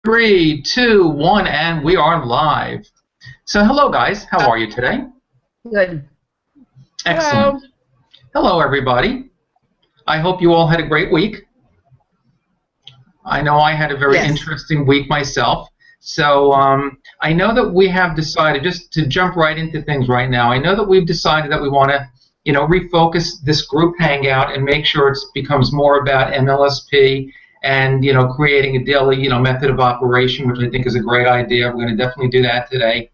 Three, two, one, and we are live. So hello guys, how are you today? Good. Excellent. Hello everybody. I hope you all had a great week. I know I had a very interesting week myself. So I know that we have decided, just to jump right into things right now, I know that we've decided that we want to, refocus this group hangout and make sure it becomes more about MLSP and, creating a daily, method of operation, which I think is a great idea. We're going to definitely do that today.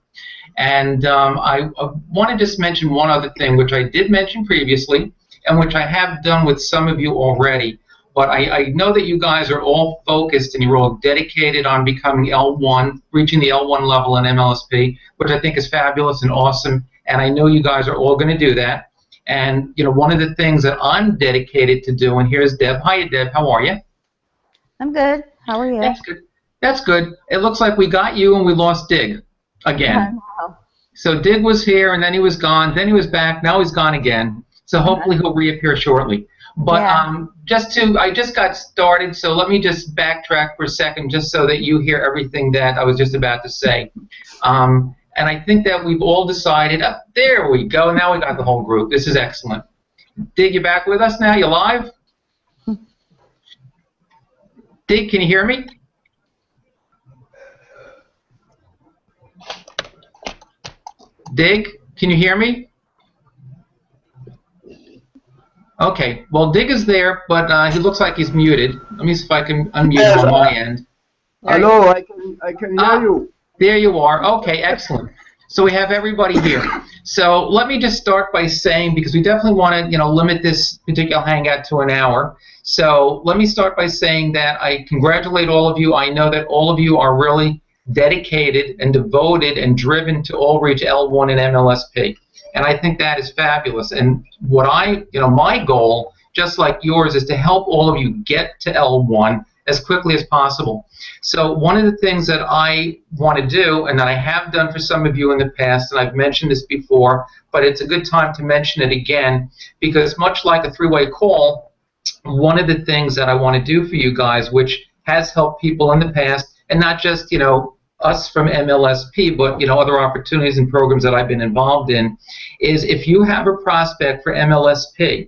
And I want to just mention one other thing, which I did mention previously, and which I have done with some of you already. But I know that you guys are all focused and you're all dedicated on becoming L1, reaching the L1 level in MLSP, which I think is fabulous and awesome. And I know you guys are all going to do that. And, one of the things that I'm dedicated to doing, here's Deb. Hiya, Deb. How are you? I'm good. How are you? That's good. That's good. It looks like we got you and we lost Dig again. Wow. So Dig was here and then he was gone. Then he was back. Now he's gone again. So hopefully he'll reappear shortly. But I just got started, so let me just backtrack for a second just so that you hear everything that I was just about to say. And I think that we've all decided, there we go, now we got the whole group. This is excellent. Dig, you back with us now? You live? Dig, can you hear me? Dig, can you hear me? Okay, well, Dig is there, but he looks like he's muted. Let me see if I can unmute him on my end. Hello, I can hear you. There you are. Okay, excellent. So we have everybody here. So let me just start by saying, because we definitely want to, limit this particular hangout to an hour. So let me start by saying that I congratulate all of you. I know that all of you are really dedicated and devoted and driven to all reach L1 and MLSP. And I think that is fabulous. And what my goal, just like yours, is to help all of you get to L1 as quickly as possible. So one of the things that I want to do, and that I have done for some of you in the past, and I've mentioned this before, but it's a good time to mention it again, because much like a three-way call, one of the things that I want to do for you guys, which has helped people in the past, and not just, us from MLSP, but other opportunities and programs that I've been involved in, is if you have a prospect for MLSP,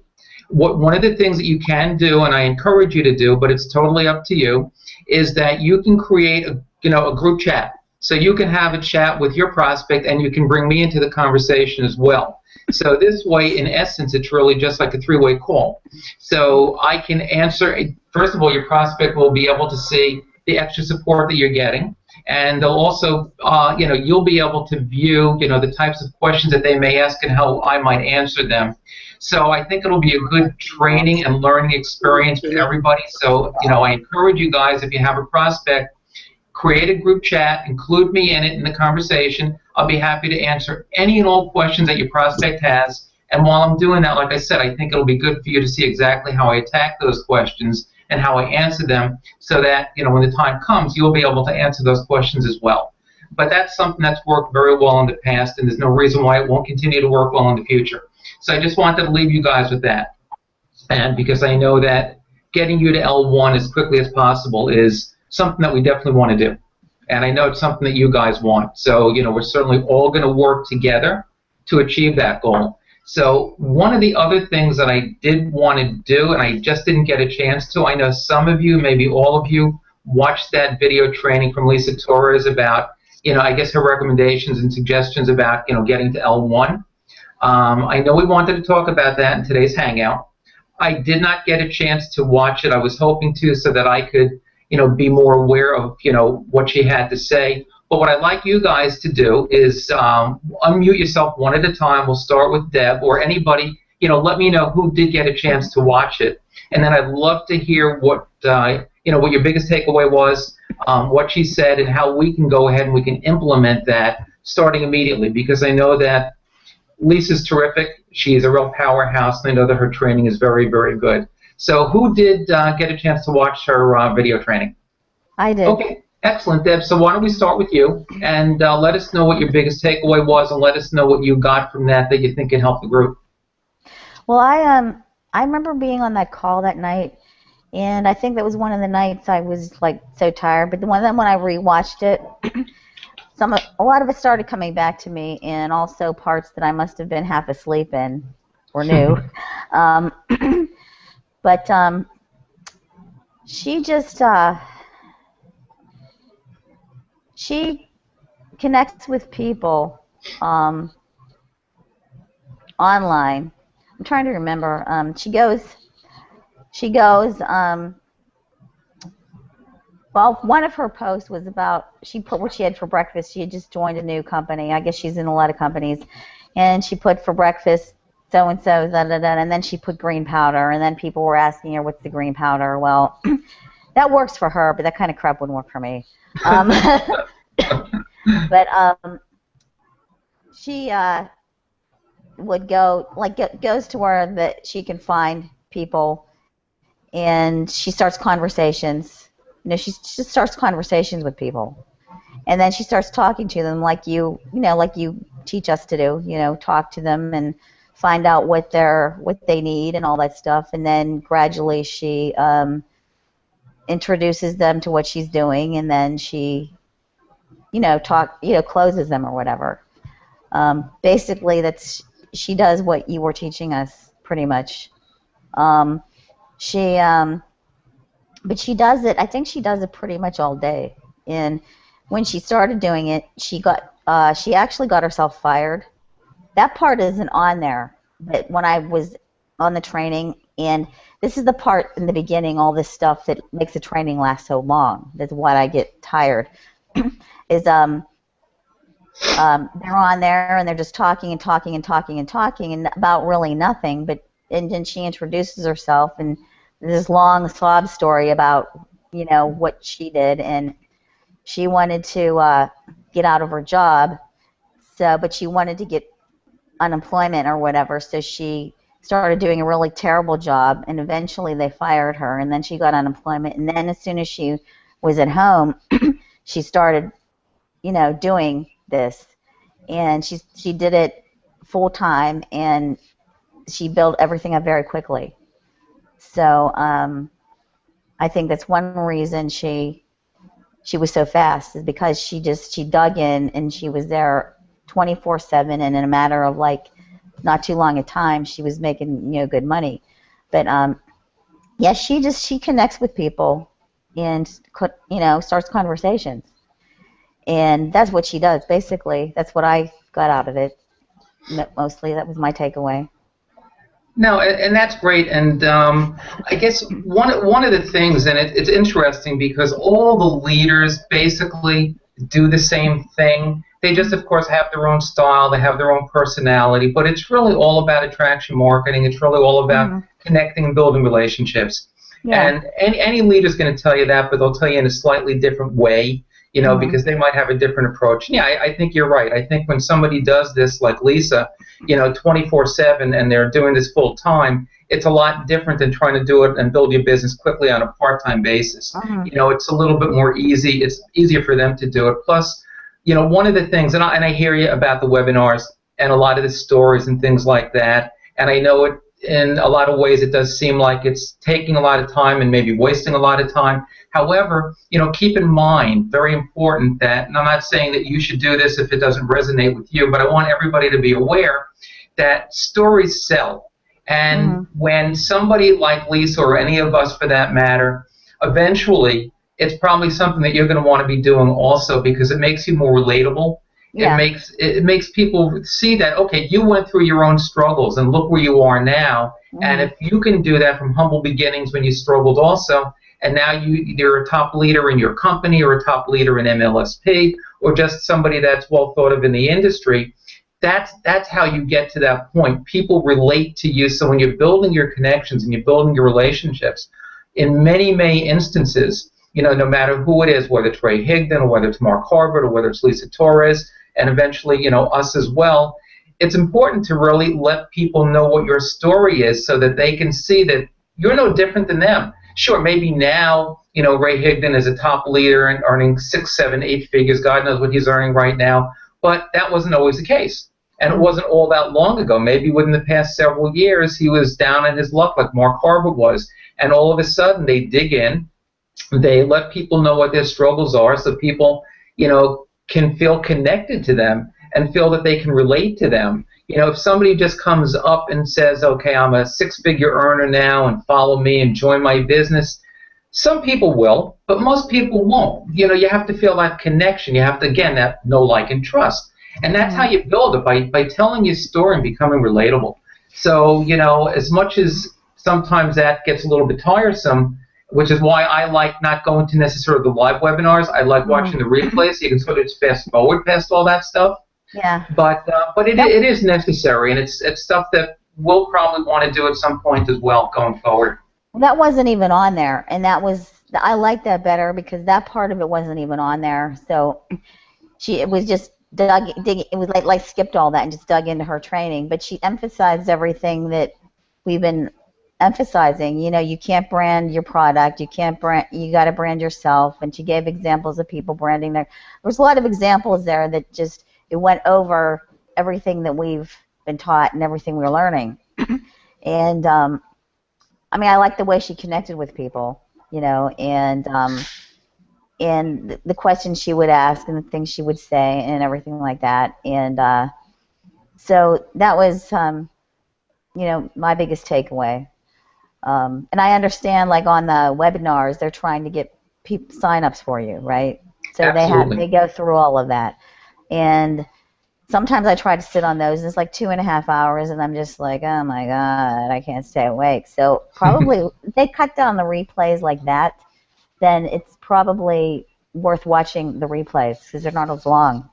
one of the things that you can do, and I encourage you to do, but it's totally up to you, is that you can create a group chat. So you can have a chat with your prospect, and you can bring me into the conversation as well. So this way, in essence, it's really just like a three-way call. So I can answer. First of all, your prospect will be able to see the extra support that you're getting. And they'll also, you'll be able to view, the types of questions that they may ask and how I might answer them. So I think it'll be a good training and learning experience for everybody. So, I encourage you guys, if you have a prospect, create a group chat, include me in it in the conversation. I'll be happy to answer any and all questions that your prospect has. And while I'm doing that, like I said, I think it'll be good for you to see exactly how I attack those questions and how I answer them, so that when the time comes, you'll be able to answer those questions as well. But that's something that's worked very well in the past, and there's no reason why it won't continue to work well in the future. So I just wanted to leave you guys with that, and because I know that getting you to L1 as quickly as possible is something that we definitely want to do, and I know it's something that you guys want. So we're certainly all going to work together to achieve that goal. So one of the other things that I did want to do, and I just didn't get a chance to, I know some of you, maybe all of you, watched that video training from Lisa Torres about, I guess her recommendations and suggestions about, getting to L1. I know we wanted to talk about that in today's Hangout. I did not get a chance to watch it. I was hoping to, so that I could, be more aware of, what she had to say. But what I'd like you guys to do is unmute yourself one at a time. We'll start with Deb or anybody. Let me know who did get a chance to watch it, and then I'd love to hear what what your biggest takeaway was, what she said, and how we can go ahead and we can implement that starting immediately. Because I know that Lisa's terrific. She's a real powerhouse, and I know that her training is very, very good. So who did get a chance to watch her video training? I did. Okay. Excellent, Deb. So why don't we start with you, and let us know what your biggest takeaway was, and let us know what you got from that you think can help the group. Well, I remember being on that call that night, And I think that was one of the nights I was like so tired. But then when I rewatched it, a lot of it started coming back to me, and also parts that I must have been half asleep in or new. um, but she just she connects with people online. I'm trying to remember. She goes. Well, one of her posts was about, she put what she had for breakfast. She had just joined a new company. I guess she's in a lot of companies. And she put for breakfast so-and-so, da-da-da, and then she put green powder. And then people were asking her, what's the green powder? Well, that works for her, but that kind of crap wouldn't work for me. But she would go, like, goes to where that she can find people, and she starts conversations. She just starts conversations with people, and then she starts talking to them like you teach us to do. Talk to them and find out what they need and all that stuff, and then gradually she introduces them to what she's doing, and then she, closes them or whatever. Basically, she does what you were teaching us pretty much. But she does it. I think she does it pretty much all day. And when she started doing it, she actually got herself fired. That part isn't on there. But when I was on the training, and this is the part in the beginning, all this stuff that makes the training last so long. That's why I get tired. Is they're on there and they're just talking and talking and talking and talking and about really nothing. And then she introduces herself and this long sob story about, what she did, and she wanted to get out of her job, but she wanted to get unemployment or whatever, so she started doing a really terrible job, and eventually they fired her, and then she got unemployment, and then as soon as she was at home, she started, doing this, and she did it full time, and she built everything up very quickly. So I think that's one reason she was so fast, is because she dug in, and she was there 24/7, and in a matter of not too long a time, she was making good money. But yeah, she connects with people and starts conversations, and that's what she does basically. That's what I got out of it. Mostly, that was my takeaway. No, and that's great. And I guess one of the things, and it's interesting because all the leaders basically do the same thing. They just, of course, have their own style. They have their own personality. But it's really all about attraction marketing. It's really all about connecting and building relationships. Yeah. And any leader is going to tell you that, but they'll tell you in a slightly different way. Because they might have a different approach. Yeah, I think you're right. I think when somebody does this, like Lisa, 24/7, and they're doing this full time, it's a lot different than trying to do it and build your business quickly on a part-time basis. It's a little bit more easy. It's easier for them to do it. Plus, one of the things, and I hear you about the webinars and a lot of the stories and things like that, and I know it in a lot of ways it does seem like it's taking a lot of time and maybe wasting a lot of time. However, keep in mind, very important that, and I'm not saying that you should do this if it doesn't resonate with you, but I want everybody to be aware that stories sell. And when somebody like Lisa, or any of us for that matter, eventually it's probably something that you're going to want to be doing also, because it makes you more relatable. Yeah. It makes people see that, okay, you went through your own struggles and look where you are now. And if you can do that from humble beginnings when you struggled also, and now you're a top leader in your company, or a top leader in MLSP, or just somebody that's well thought of in the industry, that's how you get to that point. People relate to you. So when you're building your connections and you're building your relationships, in many, many instances, no matter who it is, whether it's Ray Higdon, or whether it's Mark Harvard, or whether it's Lisa Torres, and eventually, us as well, it's important to really let people know what your story is, so that they can see that you're no different than them. Sure, maybe now, Ray Higdon is a top leader and earning 6, 7, 8 figures. God knows what he's earning right now. But that wasn't always the case. And it wasn't all that long ago. Maybe within the past several years, he was down in his luck like Mark Harvard was. And all of a sudden, they dig in. They let people know what their struggles are so people, can feel connected to them and feel that they can relate to them. If somebody just comes up and says, okay, I'm a six-figure earner now and follow me and join my business, some people will, but most people won't. You have to feel that connection. You have to, again, that know, like, and trust. And that's how you build it, by telling your story and becoming relatable. So, as much as sometimes that gets a little bit tiresome, which is why I like not going to necessarily the live webinars. I like watching the replays. So you can sort of just fast forward past all that stuff. Yeah. But it is necessary, and it's stuff that we'll probably want to do at some point as well going forward. That wasn't even on there, and I like that better because that part of it wasn't even on there. So it was just digging. It was like skipped all that and just dug into her training. But she emphasized everything that we've been emphasizing. You can't brand your product. You got to brand yourself. And she gave examples of people branding there was a lot of examples there that just it went over everything that we've been taught and everything we're learning. And I like the way she connected with people, and the questions she would ask and the things she would say and everything like that. And so that was my biggest takeaway. And I understand, like on the webinars, they're trying to get sign-ups for you, right? So Absolutely. they go through all of that. And sometimes I try to sit on those, and it's like 2.5 hours, and I'm just like, oh my God, I can't stay awake. So probably if they cut down the replays like that, then it's probably worth watching the replays because they're not as long.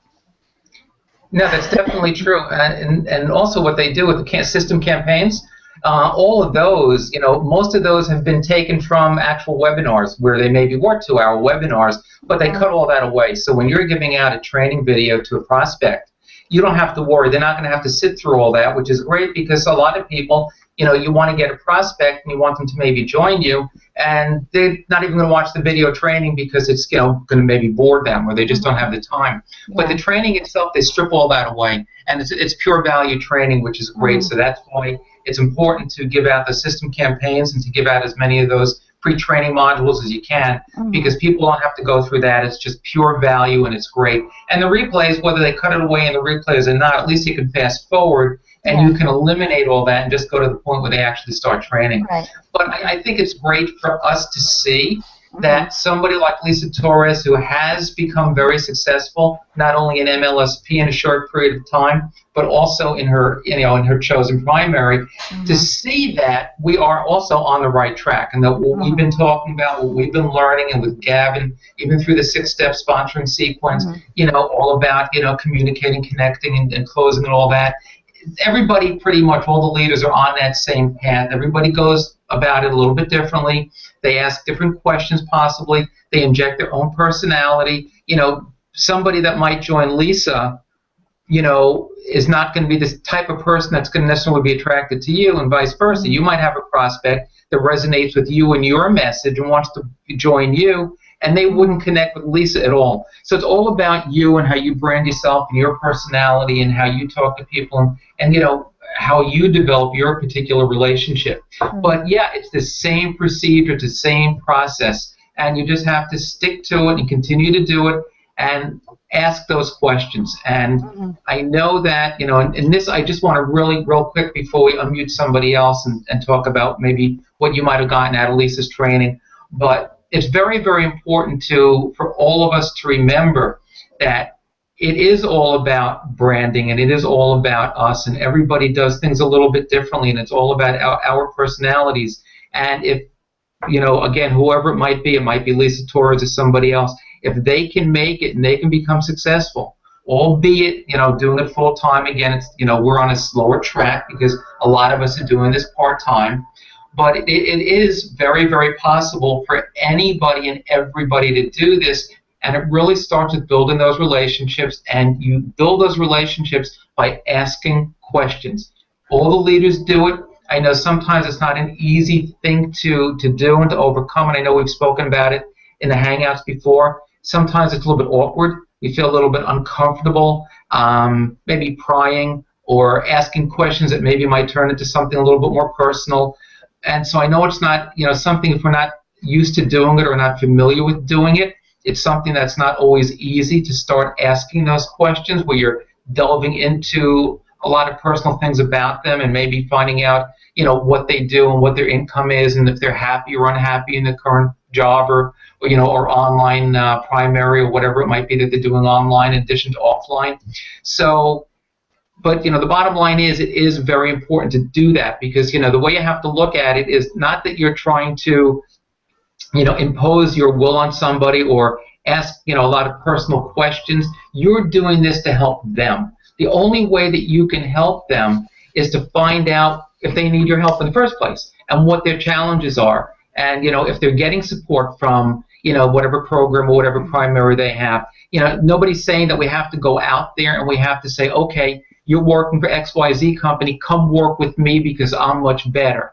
No, that's definitely true. And also what they do with the system campaigns, all of those, most of those have been taken from actual webinars where they maybe were 2-hour webinars, but they cut all that away. So when you're giving out a training video to a prospect, you don't have to worry. They're not going to have to sit through all that, which is great because a lot of people, you want to get a prospect and you want them to maybe join you, and they're not even going to watch the video training because it's going to maybe bore them or they just don't have the time. Yeah. But the training itself, they strip all that away, and it's pure value training, which is great. So that's why it's important to give out the system campaigns and to give out as many of those pre-training modules as you can, because people don't have to go through that. It's just pure value, and it's great. And the replays, whether they cut it away in the replays or not, at least you can fast forward and you can eliminate all that and just go to the point where they actually start training. Right. But I think it's great for us to see that somebody like Lisa Torres, who has become very successful, not only in MLSP in a short period of time, but also in her, in her chosen primary, to see that we are also on the right track, and that what we've been talking about, what we've been learning, and with Gavin, even through the 6-step sponsoring sequence, all about communicating, connecting, and closing, and all that. Everybody, pretty much all the leaders, are on that same path. Everybody goes about it a little bit differently. They ask different questions possibly. They inject their own personality. Somebody that might join Lisa, is not going to be this type of person that's going to necessarily be attracted to you, and vice versa. You might have a prospect that resonates with you and your message and wants to join you, and they wouldn't connect with Lisa at all. So it's all about you and how you brand yourself and your personality and how you talk to people and how you develop your particular relationship. But yeah, it's the same procedure, it's the same process, and you just have to stick to it and continue to do it and ask those questions. And I know that, in this, I just want to really, real quick before we unmute somebody else and talk about maybe what you might have gotten out of Lisa's training, but it's very, very important for all of us to remember that it is all about branding, and it is all about us, and everybody does things a little bit differently, and it's all about our personalities. And if, again, whoever it might be Lisa Torres or somebody else, if they can make it and they can become successful, albeit, doing it full time, again, it's, we're on a slower track because a lot of us are doing this part time. But it is very, very possible for anybody and everybody to do this, and it really starts with building those relationships, and you build those relationships by asking questions. All the leaders do it. I know sometimes it's not an easy thing to do and to overcome, and I know we've spoken about it in the Hangouts before. Sometimes it's a little bit awkward. You feel a little bit uncomfortable, maybe prying, or asking questions that maybe might turn into something a little bit more personal. And so I know it's not, something, if we're not used to doing it or not familiar with doing it, it's something that's not always easy to start asking those questions where you're delving into a lot of personal things about them and maybe finding out, what they do and what their income is and if they're happy or unhappy in the current job or online primary or whatever it might be that they're doing online in addition to offline. So, but the bottom line is it is very important to do that because the way you have to look at it is not that you're trying to impose your will on somebody or ask a lot of personal questions. You're doing this to help them. The only way that you can help them is to find out if they need your help in the first place and what their challenges are, and if they're getting support from whatever program or whatever primary they have. Nobody's saying that we have to go out there and we have to say, okay, you're working for XYZ company, come work with me because I'm much better.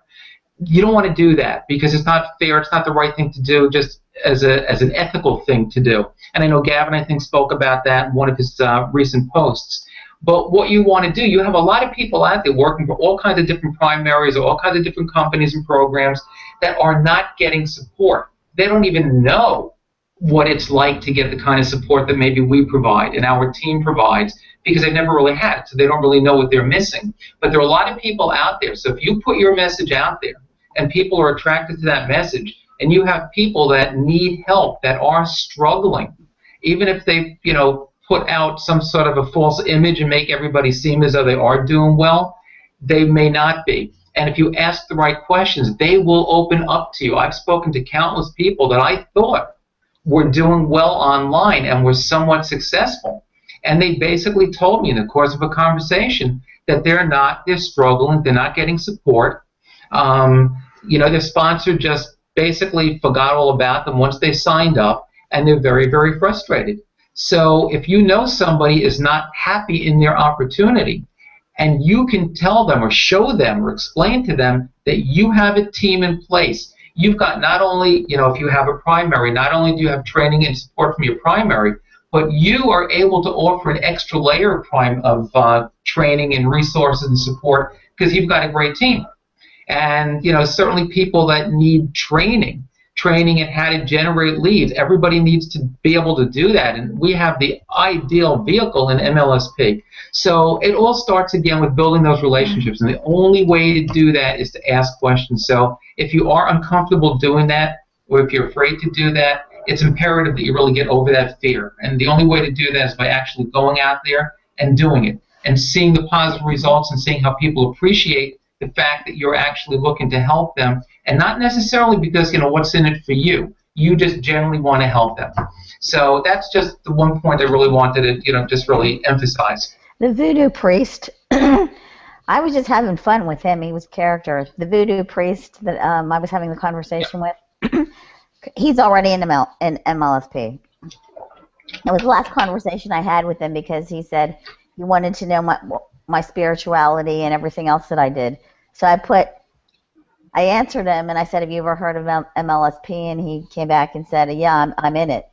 You don't want to do that because it's not fair. It's not the right thing to do, just as an ethical thing to do. And I know Gavin, I think, spoke about that in one of his recent posts. But what you want to do, you have a lot of people out there working for all kinds of different primaries or all kinds of different companies and programs that are not getting support. They don't even know what it's like to get the kind of support that maybe we provide and our team provides because they've never really had it, so they don't really know what they're missing. But there are a lot of people out there, so if you put your message out there and people are attracted to that message and you have people that need help, that are struggling, even if they put out some sort of a false image and make everybody seem as though they are doing well, they may not be. And if you ask the right questions, they will open up to you. I've spoken to countless people that I thought were doing well online and were somewhat successful. And they basically told me in the course of a conversation that they're struggling, they're not getting support. Their sponsor just basically forgot all about them once they signed up, and they're very, very frustrated. So if you know somebody is not happy in their opportunity, and you can tell them or show them or explain to them that you have a team in place, you've got not only, if you have a primary, not only do you have training and support from your primary, but you are able to offer an extra layer of training and resources and support because you've got a great team. And certainly people that need training in how to generate leads. Everybody needs to be able to do that, and we have the ideal vehicle in MLSP. So it all starts again with building those relationships, and the only way to do that is to ask questions. So if you are uncomfortable doing that, or if you're afraid to do that, it's imperative that you really get over that fear. And the only way to do that is by actually going out there and doing it, and seeing the positive results and seeing how people appreciate the fact that you're actually looking to help them, and not necessarily because what's in it for you. You just generally want to help them. So that's just the one point I really wanted to just really emphasize. The voodoo priest, I was just having fun with him. He was character. The voodoo priest that I was having the conversation with, he's already in MLSP. It was the last conversation I had with him because he said he wanted to know my spirituality and everything else that I did. So I answered him and I said, have you ever heard of MLSP? And he came back and said, yeah, I'm in it.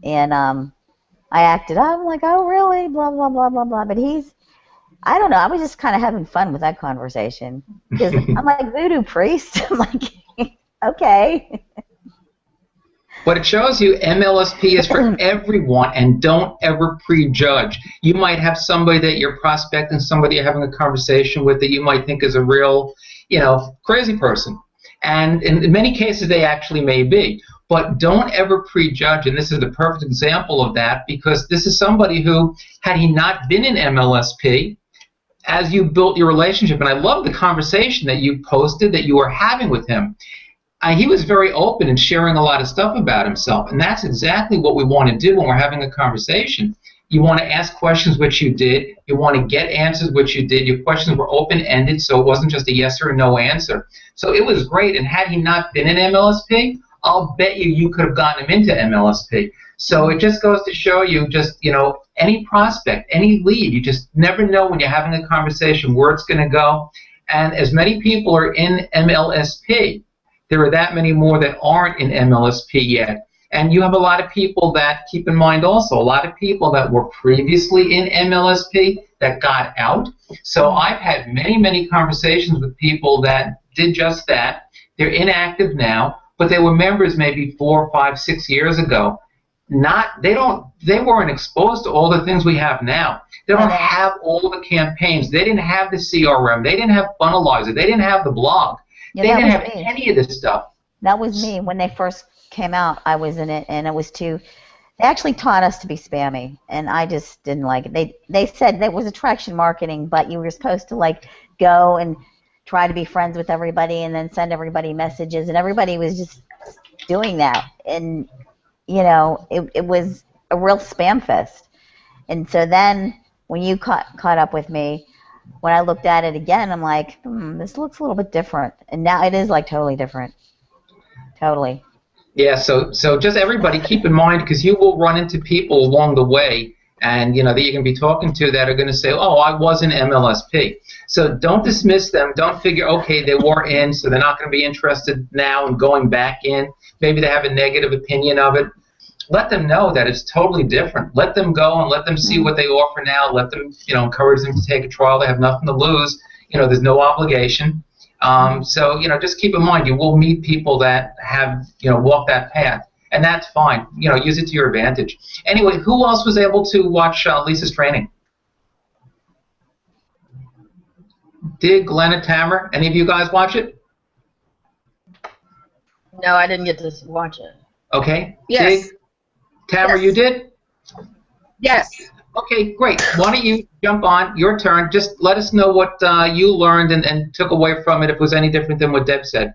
And I acted up. I'm like, oh, really? Blah, blah, blah, blah, blah. But I don't know. I was just kind of having fun with that conversation. Because I'm like, voodoo priest? I'm like, okay. But it shows you MLSP is for everyone, and don't ever prejudge. You might have somebody that you're prospecting, somebody you're having a conversation with that you might think is a real, crazy person. And in many cases, they actually may be. But don't ever prejudge, and this is the perfect example of that, because this is somebody who, had he not been in MLSP, as you built your relationship, and I love the conversation that you posted that you were having with him, he was very open and sharing a lot of stuff about himself, and that's exactly what we want to do when we're having a conversation. You want to ask questions, which you did. You want to get answers, which you did. Your questions were open-ended, so it wasn't just a yes or a no answer. So it was great, and had he not been in MLSP, I'll bet you could have gotten him into MLSP. So it just goes to show you just, any prospect, any lead, you just never know when you're having a conversation where it's going to go. And as many people are in MLSP, there are that many more that aren't in MLSP yet. And you have a lot of people that, keep in mind also, a lot of people that were previously in MLSP that got out. So I've had many, many conversations with people that did just that. They're inactive now, but they were members maybe 4, 5, 6 years ago. They weren't exposed to all the things we have now. They don't have all the campaigns. They didn't have the CRM. They didn't have Funnelizer. They didn't have the blog. Yeah, they didn't have any of this stuff. That was me. When they first came out, I was in it, and it was they actually taught us to be spammy, and I just didn't like it. They said that was attraction marketing, but you were supposed to like go and try to be friends with everybody and then send everybody messages, and everybody was just doing that. And, you know, it was a real spam fest. And so then when you caught up with me, when I looked at it again, I'm like, this looks a little bit different. And now it is like totally different. Totally. Yeah, so just everybody keep in mind, because you will run into people along the way, and you know that you can be talking to that are going to say, oh, I was an MLSP. So don't dismiss them. Don't figure, okay, they were in, so they're not going to be interested now in going back in. Maybe they have a negative opinion of it. Let them know that it's totally different. Let them go and let them see what they offer now. Let them, encourage them to take a trial. They have nothing to lose. There's no obligation. So, just keep in mind, you will meet people that have, walked that path, and that's fine. Use it to your advantage. Anyway, who else was able to watch Lisa's training? Did Glenn and Tamara, any of you guys watch it? No, I didn't get to watch it. Okay. Yes. Dig? Tamara, yes. You did? Yes. Okay, great. Why don't you jump on, your turn. Just let us know what you learned and took away from it, if it was any different than what Deb said.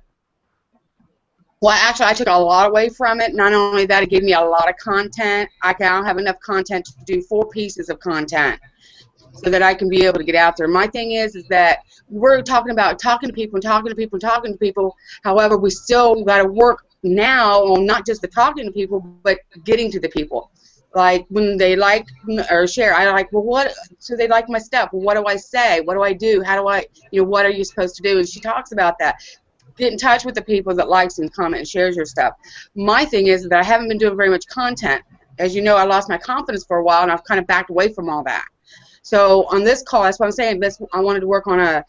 Well, actually, I took a lot away from it. Not only that, it gave me a lot of content. I don't have enough content to do 4 pieces of content so that I can be able to get out there. My thing is that we're talking about talking to people. However, we still got to work now on not just the talking to people, but getting to the people. Like when they like or share, I like, well, what? So they like my stuff. Well, what do I say? What do I do? How do I, what are you supposed to do? And she talks about that. Get in touch with the people that likes and comment and shares your stuff. My thing is that I haven't been doing very much content. As you know, I lost my confidence for a while, and I've kind of backed away from all that. So on this call, that's what I'm saying. I wanted to work on a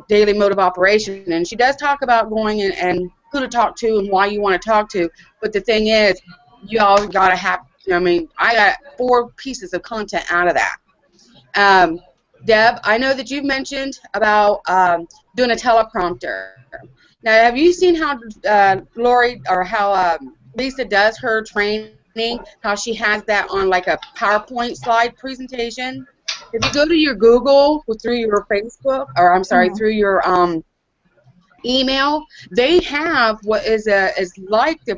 daily mode of operation, and she does talk about going and who to talk to and why you want to talk to. But the thing is, you all got to have. I got 4 pieces of content out of that. Deb, I know that you've mentioned about doing a teleprompter. Now, have you seen how Lori or how Lisa does her training? How she has that on like a PowerPoint slide presentation? If you go to your Google or through your Facebook, or I'm sorry, through your email, they have what is like the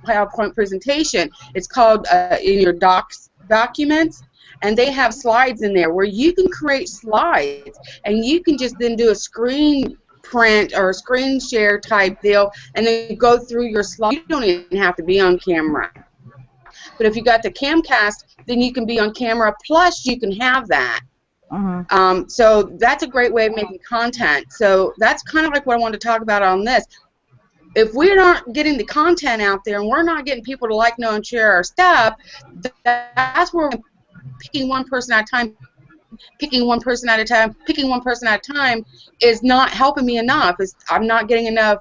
PowerPoint presentation. It's called in your documents, and they have slides in there where you can create slides, and you can just then do a screen print or a screen share type deal, and then go through your slides. You don't even have to be on camera. But if you got the Camcast, then you can be on camera, plus you can have that. So that's a great way of making content. So that's kind of like what I wanted to talk about on this. If we're not getting the content out there and we're not getting people to like, know, and share our stuff, that's where we're picking one person at a time, picking one person at a time is not helping me enough. I'm not getting enough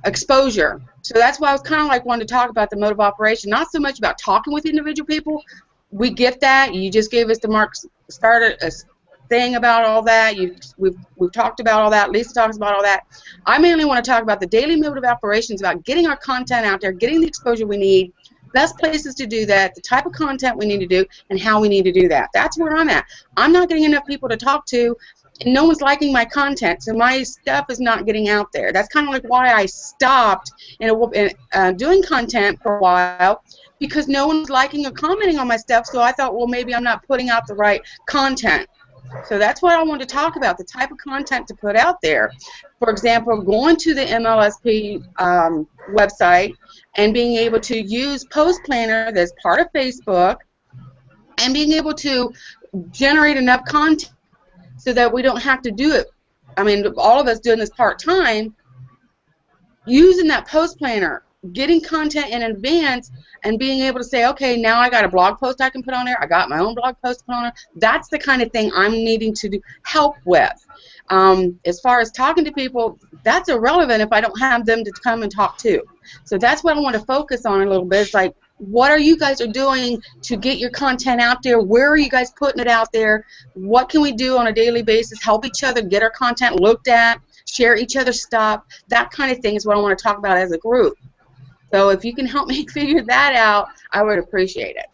exposure. So that's why I was kind of like wanting to talk about the mode of operation, not so much about talking with individual people. We get that. You just gave us the Mark started a thing about all that. We've talked about all that. Lisa talks about all that. I mainly want to talk about the daily mode of operations, about getting our content out there, getting the exposure we need, best places to do that, the type of content we need to do, and how we need to do that. That's where I'm at. I'm not getting enough people to talk to, and no one's liking my content, so my stuff is not getting out there. That's kind of like why I stopped doing content for a while, because no one's liking or commenting on my stuff, so I thought, well, maybe I'm not putting out the right content. So that's what I want to talk about, the type of content to put out there. For example, going to the MLSP website and being able to use Post Planner that's part of Facebook, and being able to generate enough content so that we don't have to do it. I mean, all of us doing this part-time, using that Post Planner getting content in advance and being able to say, okay, now I got a blog post I can put on there. I got my own blog post to put on there. That's the kind of thing I'm needing to do help with. As far as talking to people, that's irrelevant if I don't have them to come and talk to. So that's what I want to focus on a little bit. It's like, what are you guys doing to get your content out there? Where are you guys putting it out there? What can we do on a daily basis? Help each other get our content looked at, share each other's stuff. That kind of thing is what I want to talk about as a group. So if you can help me figure that out, I would appreciate it.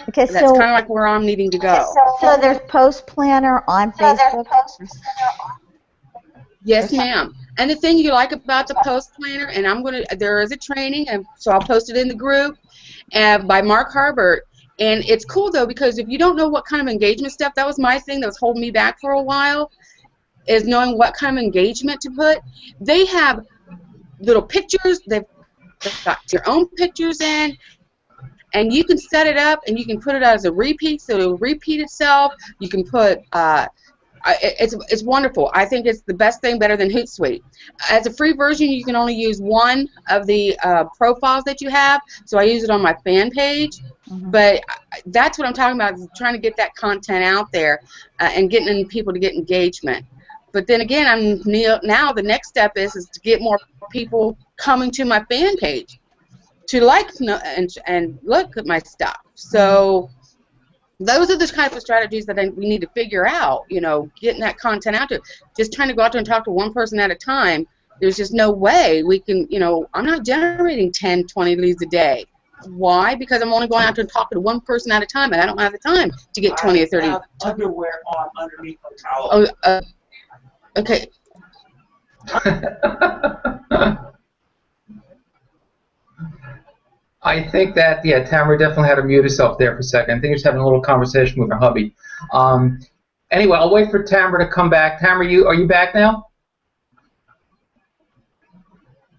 Okay, that's kind of like where I'm needing to go. So there's Post Planner on Facebook? Yes, ma'am. And the thing you like about the Post Planner, and there is a training, and so I'll post it in the group, by Mark Harbert. And it's cool, though, because if you don't know what kind of engagement stuff, that was my thing that was holding me back for a while, is knowing what kind of engagement to put. They have little pictures. They've got your own pictures in, and you can set it up, and you can put it as a repeat, so it'll repeat itself. You can put it's wonderful. I think it's the best thing, better than Hootsuite. As a free version, you can only use one of the profiles that you have, so I use it on my fan page. But that's what I'm talking about, is trying to get that content out there and getting people to get engagement. But then again, now the next step is to get more people coming to my fan page to like and look at my stuff. So those are the type of strategies that we need to figure out, getting that content out there. Just trying to go out there and talk to one person at a time, there's just no way we can, I'm not generating 10, 20 leads a day. Why? Because I'm only going out there and talking to one person at a time, and I don't have the time to get 20 or 30. I have underwear on underneath my towel. Oh, okay. I think that, yeah, Tamara definitely had to mute herself there for a second. I think she's having a little conversation with her hubby. Anyway, I'll wait for Tamara to come back. Tamara, are you back now?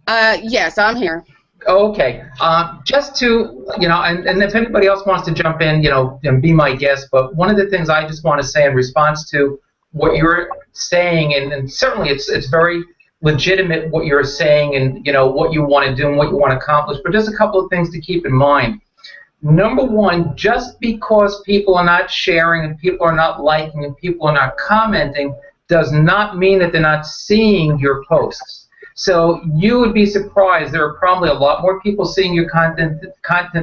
Yes, I'm here. Okay. Just to, and if anybody else wants to jump in, and be my guest, but one of the things I just want to say in response to what you're saying, and certainly it's very legitimate what you're saying and what you want to do and what you want to accomplish, but there's a couple of things to keep in mind. Number one, just because people are not sharing and people are not liking and people are not commenting does not mean that they're not seeing your posts. So you would be surprised, there are probably a lot more people seeing your content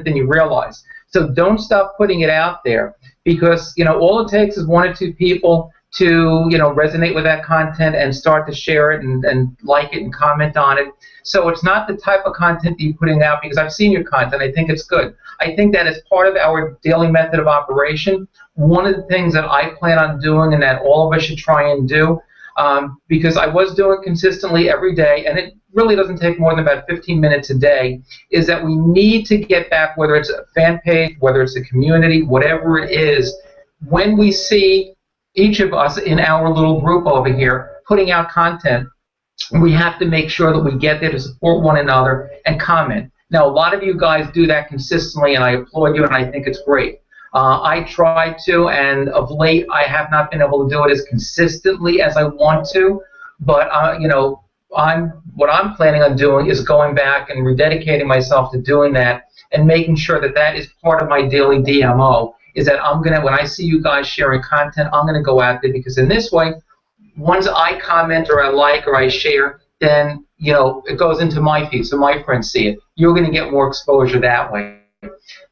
than you realize. So don't stop putting it out there, because all it takes is one or two people to resonate with that content and start to share it and like it and comment on it. So it's not the type of content that you're putting out, because I've seen your content. I think it's good. I think that as part of our daily method of operation, one of the things that I plan on doing and that all of us should try and do, because I was doing it consistently every day, and it really doesn't take more than about 15 minutes a day, is that we need to get back, whether it's a fan page, whether it's a community, whatever it is, when we see each of us in our little group over here putting out content, we have to make sure that we get there to support one another and comment. Now, a lot of you guys do that consistently, and I applaud you, and I think it's great. I try to, and of late I have not been able to do it as consistently as I want to, but what I'm planning on doing is going back and rededicating myself to doing that and making sure that that is part of my daily DMO, is that I'm going to, when I see you guys sharing content, I'm going to go out there, because in this way, once I comment or I like or I share, then, it goes into my feed, so my friends see it. You're going to get more exposure that way.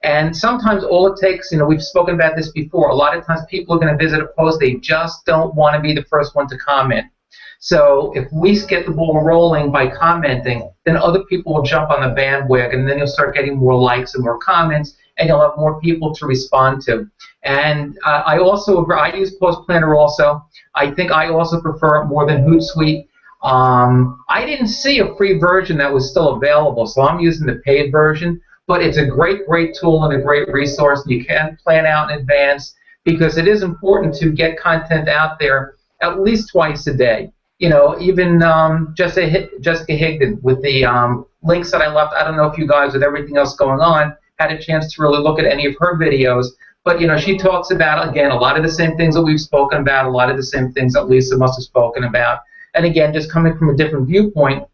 And sometimes all it takes, we've spoken about this before, a lot of times people are going to visit a post, they just don't want to be the first one to comment. So if we get the ball rolling by commenting, then other people will jump on the bandwagon, and then you'll start getting more likes and more comments, and you'll have more people to respond to. And I use Post Planner also. I think I also prefer it more than Hootsuite. I didn't see a free version that was still available, so I'm using the paid version. But it's a great, great tool and a great resource. You can plan out in advance, because it is important to get content out there at least twice a day. Even Jessica Higdon with the links that I left, I don't know if you guys, with everything else going on, had a chance to really look at any of her videos. But, she talks about, again, a lot of the same things that we've spoken about, a lot of the same things that Lisa must have spoken about. And, again, just coming from a different viewpoint,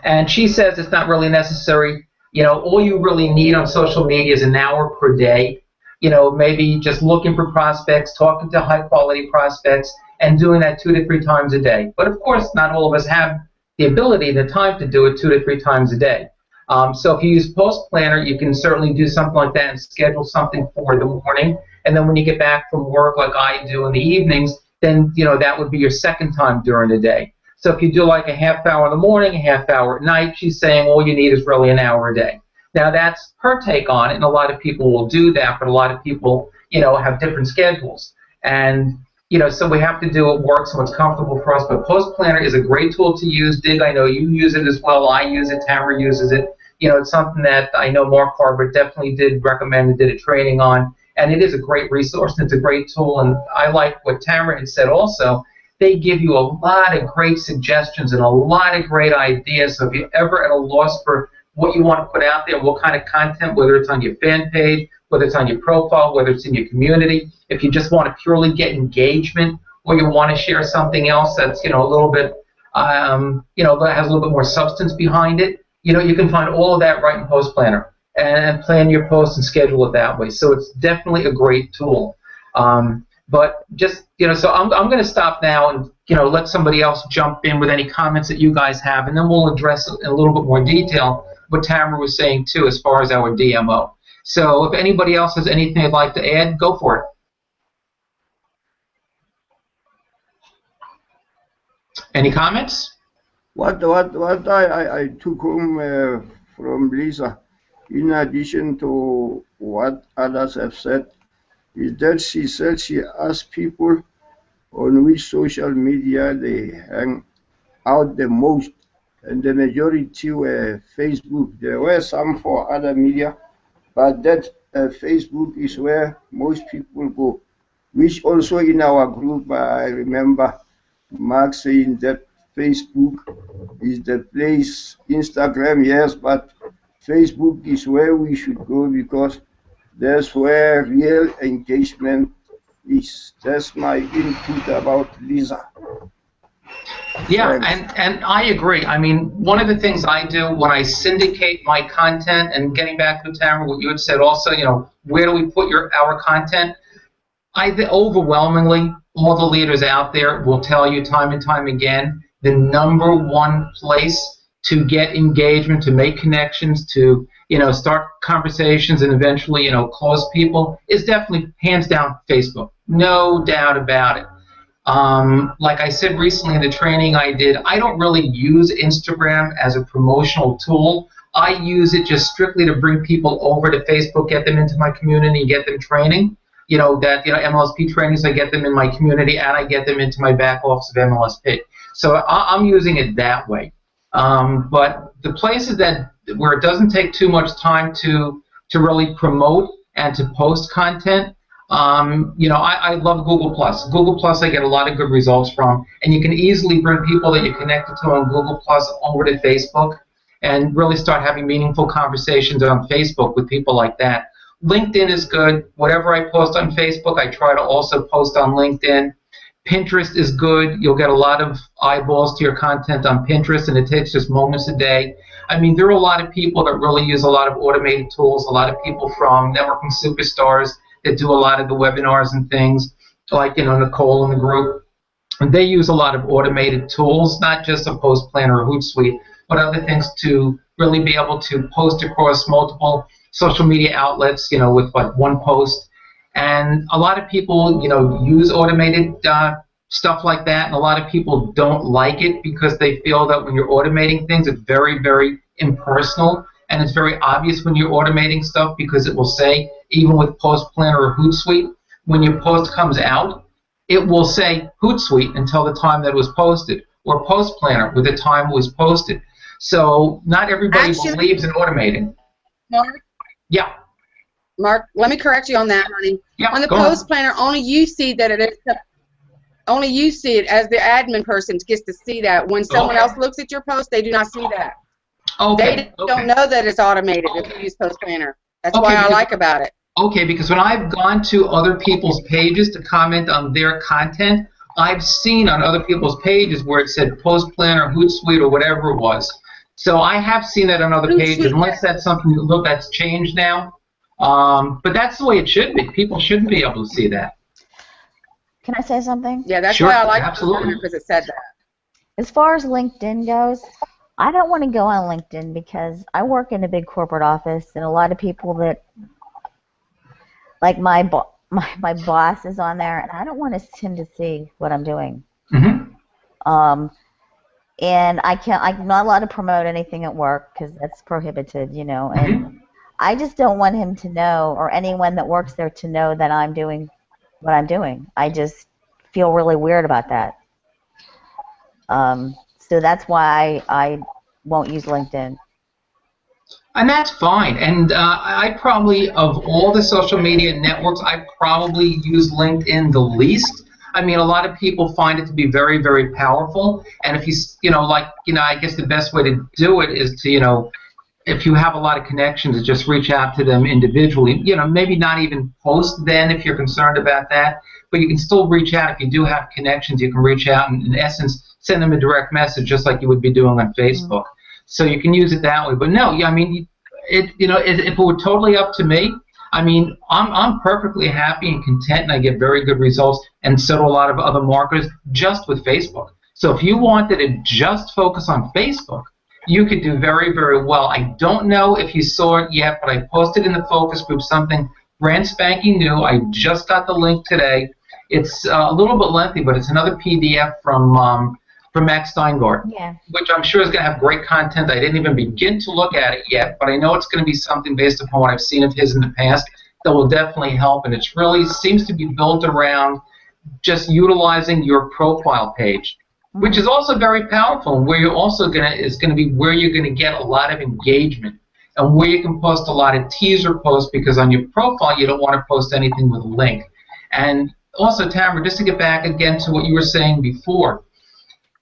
And she says it's not really necessary. All you really need on social media is an hour per day. Maybe just looking for prospects, talking to high quality prospects, and doing that 2 to 3 times a day. But of course, not all of us have the ability, the time to do it 2 to 3 times a day. So if you use Post Planner, you can certainly do something like that and schedule something for the morning. And then when you get back from work, like I do in the evenings, then that would be your second time during the day. So if you do like a half hour in the morning, a half hour at night, she's saying all you need is really an hour a day. Now that's her take on it, and a lot of people will do that, but a lot of people, have different schedules. And, so we have to do what works and what's comfortable for us. But Post Planner is a great tool to use. Dig, I know you use it as well. I use it. Tamara uses it. It's something that I know Mark Harbert definitely did recommend and did a training on. And it is a great resource, and it's a great tool. And I like what Tamara had said also. They give you a lot of great suggestions and a lot of great ideas. So if you're ever at a loss for what you want to put out there, what kind of content, whether it's on your fan page, whether it's on your profile, whether it's in your community, if you just want to purely get engagement, or you want to share something else that's a little bit, that has a little bit more substance behind it, you can find all of that right in Post Planner and plan your posts and schedule it that way. So it's definitely a great tool. But just, so I'm going to stop now and, let somebody else jump in with any comments that you guys have, and then we'll address in a little bit more detail what Tamara was saying, too, as far as our DMO. So if anybody else has anything they'd like to add, go for it. Any comments? What I took home from Lisa, in addition to what others have said, is that she said she asked people on which social media they hang out the most, and the majority were Facebook. There were some for other media, but that Facebook is where most people go, which also in our group, I remember Mark saying that Facebook is the place. Instagram, yes, but Facebook is where we should go because that's where real engagement is. That's my input about Lisa. Yeah, Thanks. and I agree. I mean, one of the things I do when I syndicate my content, and getting back to Tamara, what you had said also, where do we put our content? Overwhelmingly, all the leaders out there will tell you time and time again, the number one place to get engagement, to make connections, to start conversations, and eventually close people is definitely hands down Facebook. No doubt about it. Like I said recently in the training I did, I don't really use Instagram as a promotional tool. I use it just strictly to bring people over to Facebook, get them into my community, get them training. MLSP trainings, I get them in my community, and I get them into my back office of MLSP. So I'm using it that way. But the places where it doesn't take too much time to really promote and to post content, I love Google+. Google+, I get a lot of good results from, and you can easily bring people that you're connected to on Google+ over to Facebook and really start having meaningful conversations on Facebook with people like that. LinkedIn is good. Whatever I post on Facebook, I try to also post on LinkedIn. Pinterest is good. You'll get a lot of eyeballs to your content on Pinterest, and it takes just moments a day. I mean, there are a lot of people that really use a lot of automated tools, a lot of people from Networking Superstars that do a lot of the webinars and things, like Nicole in the group. And they use a lot of automated tools, not just a Post Planner or Hootsuite, but other things to really be able to post across multiple social media outlets, with one post. And a lot of people, use automated stuff like that, and a lot of people don't like it because they feel that when you're automating things, it's very, very impersonal, and it's very obvious when you're automating stuff because it will say, even with Post Planner or Hootsuite, when your post comes out, it will say Hootsuite until the time that it was posted, or Post Planner with the time it was posted. So not everybody believes in automating. Mark? Yeah. Mark, let me correct you on that, honey. Yeah, on the Post Planner, only you see that it is. Only you see it as the admin person gets to see that. When someone else looks at your post, they do not see that. Okay. They don't know that it's automated if you use Post Planner. That's why I like about it. Okay, because when I've gone to other people's pages to comment on their content, I've seen on other people's pages where it said Post Planner, Hootsuite, or whatever it was. So I have seen that on other Ooh, pages, sweet. unless that's something that's changed now. But that's the way it should be. People shouldn't be able to see that. Can I say something? Yeah, that's Sure, why I like absolutely. it because it said that. As far as LinkedIn goes, I don't want to go on LinkedIn because I work in a big corporate office, and a lot of people that, like my boss is on there, and I don't want him to see what I'm doing. Mm-hmm. And I'm not allowed to promote anything at work because that's prohibited, you know. And I just don't want him to know, or anyone that works there to know that I'm doing what I'm doing. I just feel really weird about that. So that's why I won't use LinkedIn. And that's fine. And I probably, of all the social media networks, I probably use LinkedIn the least. I mean, a lot of people find it to be very, very powerful. And if I guess the best way to do it is to, if you have a lot of connections, to just reach out to them individually. Maybe not even post then if you're concerned about that, but you can still reach out. If you do have connections, you can reach out and, in essence, send them a direct message just like you would be doing on Facebook. So you can use it that way. But no, I mean, if it were totally up to me, I mean, I'm perfectly happy and content, and I get very good results, and so do a lot of other marketers just with Facebook. So if you wanted to just focus on Facebook, you could do very, very well. I don't know if you saw it yet, but I posted in the focus group something brand spanking new. I just got the link today. It's a little bit lengthy, but it's another PDF from Max Steingart, which I'm sure is going to have great content. I didn't even begin to look at it yet, but I know it's going to be something based upon what I've seen of his in the past that will definitely help, and it really seems to be built around just utilizing your profile page, which is also very powerful, and where you're also going to be where you're going to get a lot of engagement and where you can post a lot of teaser posts, because on your profile you don't want to post anything with a link. And also, Tamara, just to get back again to what you were saying before,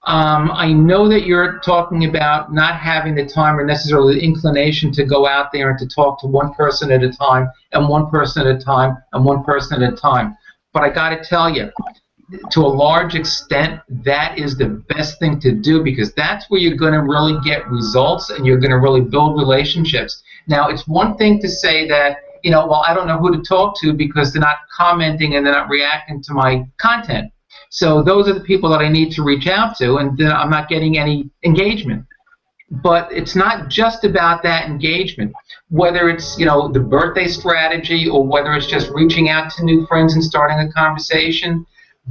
I know that you're talking about not having the time or necessarily the inclination to go out there and to talk to one person at a time, and one person at a time, and one person at a time. But I got to tell you, to a large extent, that is the best thing to do, because that's where you're going to really get results and you're going to really build relationships. Now, it's one thing to say that, well, I don't know who to talk to because they're not commenting and they're not reacting to my content. So those are the people that I need to reach out to, and then I'm not getting any engagement. But it's not just about that engagement. Whether it's the birthday strategy, or whether it's just reaching out to new friends and starting a conversation,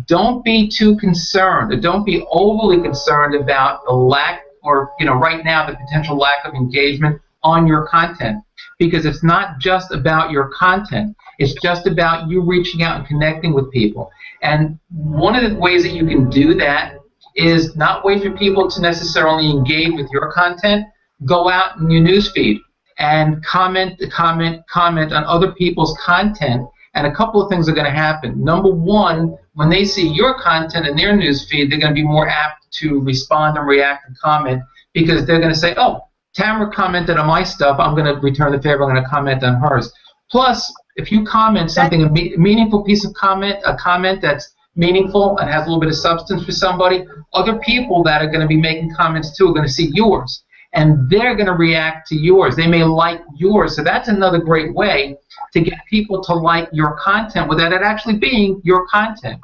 don't be too concerned, or don't be overly concerned about the lack, or right now, the potential lack of engagement on your content, because it's not just about your content. It's just about you reaching out and connecting with people. And one of the ways that you can do that is not wait for people to necessarily engage with your content. Go out in your newsfeed and comment on other people's content, and a couple of things are going to happen. Number one, when they see your content in their newsfeed, they're going to be more apt to respond and react and comment, because they're going to say, oh, Tamara commented on my stuff, I'm going to return the favor, I'm going to comment on hers. Plus, if you comment something, a meaningful piece of comment, a comment that's meaningful and has a little bit of substance for somebody, other people that are going to be making comments too are going to see yours, and they're going to react to yours. They may like yours, so that's another great way to get people to like your content without it actually being your content.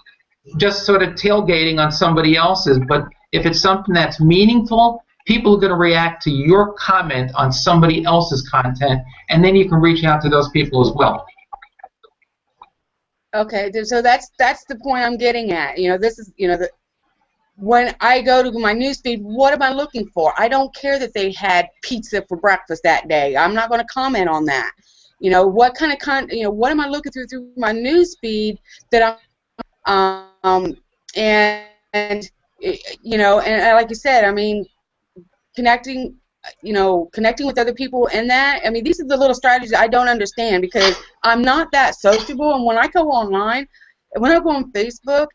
Just sort of tailgating on somebody else's, but if it's something that's meaningful, people are going to react to your comment on somebody else's content, and then you can reach out to those people as well. Okay, so that's the point I'm getting at. This is when I go to my newsfeed, what am I looking for? I don't care that they had pizza for breakfast that day. I'm not going to comment on that. What kind of what am I looking through my newsfeed that I'm and like you said, I mean, connecting with other people, and that, I mean, these are the little strategies I don't understand, because I'm not that sociable, and when I go online, when I go on Facebook,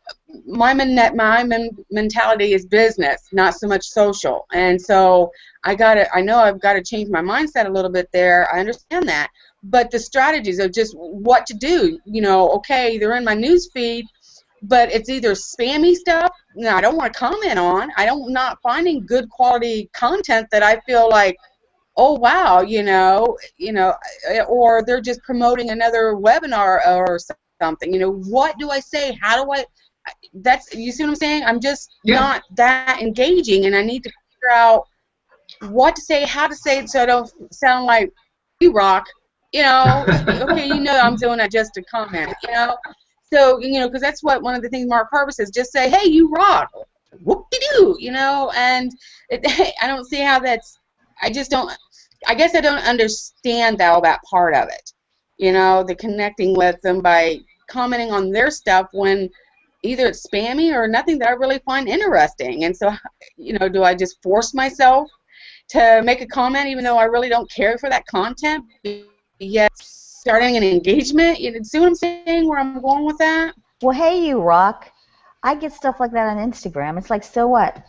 my mentality is business, not so much social, and so I know I've got to change my mindset a little bit there. I understand that, but the strategies of just what to do, okay, they're in my news feed, but it's either spammy stuff, I don't want to comment on. I'm not finding good quality content that I feel like, oh wow, or they're just promoting another webinar or something. What do I say? How do I? You see what I'm saying? I'm just not that engaging, and I need to figure out what to say, how to say it, so I don't sound like you rock. Okay, I'm doing that just to comment. So because that's what one of the things Mark Harper says. Just say, hey, you rock. Whoop-de-doo, and I don't see how that's. I just don't. I guess I don't understand that part of it. The connecting with them by commenting on their stuff when either it's spammy or nothing that I really find interesting. And so, do I just force myself to make a comment even though I really don't care for that content, yet starting an engagement? See what I'm saying, where I'm going with that? Well, hey, you rock. I get stuff like that on Instagram. It's like, so what?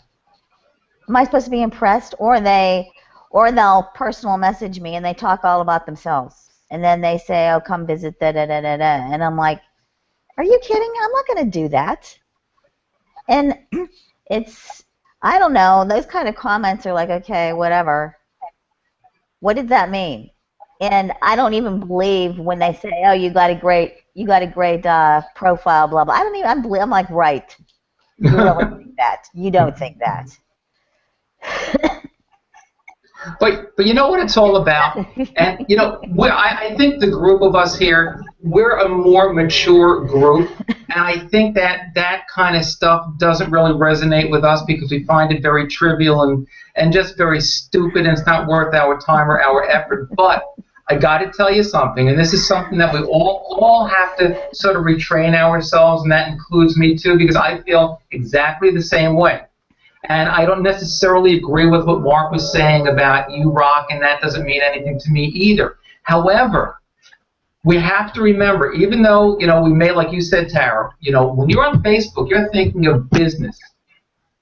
Am I supposed to be impressed? Or they'll personal message me and they talk all about themselves. And then they say, oh, come visit, da-da-da-da-da. And I'm like, are you kidding? I'm not going to do that. And I don't know, those kind of comments are like, okay, whatever. What did that mean? And I don't even believe when they say, oh, you got a great profile, blah, blah. I'm like, right. You really think that. You don't think that. But you know what it's all about? And, I think the group of us here, we're a more mature group, and I think that kind of stuff doesn't really resonate with us because we find it very trivial and just very stupid, and it's not worth our time or our effort. But I got to tell you something, and this is something that we all have to sort of retrain ourselves, and that includes me too, because I feel exactly the same way. And I don't necessarily agree with what Mark was saying about you rock, and that doesn't mean anything to me either. However, we have to remember, even though, we may, like you said, Tara, when you're on Facebook, you're thinking of business.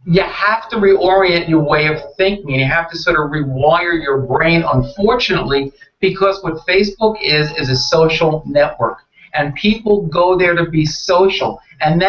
You have to reorient your way of thinking, and you have to sort of rewire your brain, unfortunately, because what Facebook is a social network. And people go there to be social. And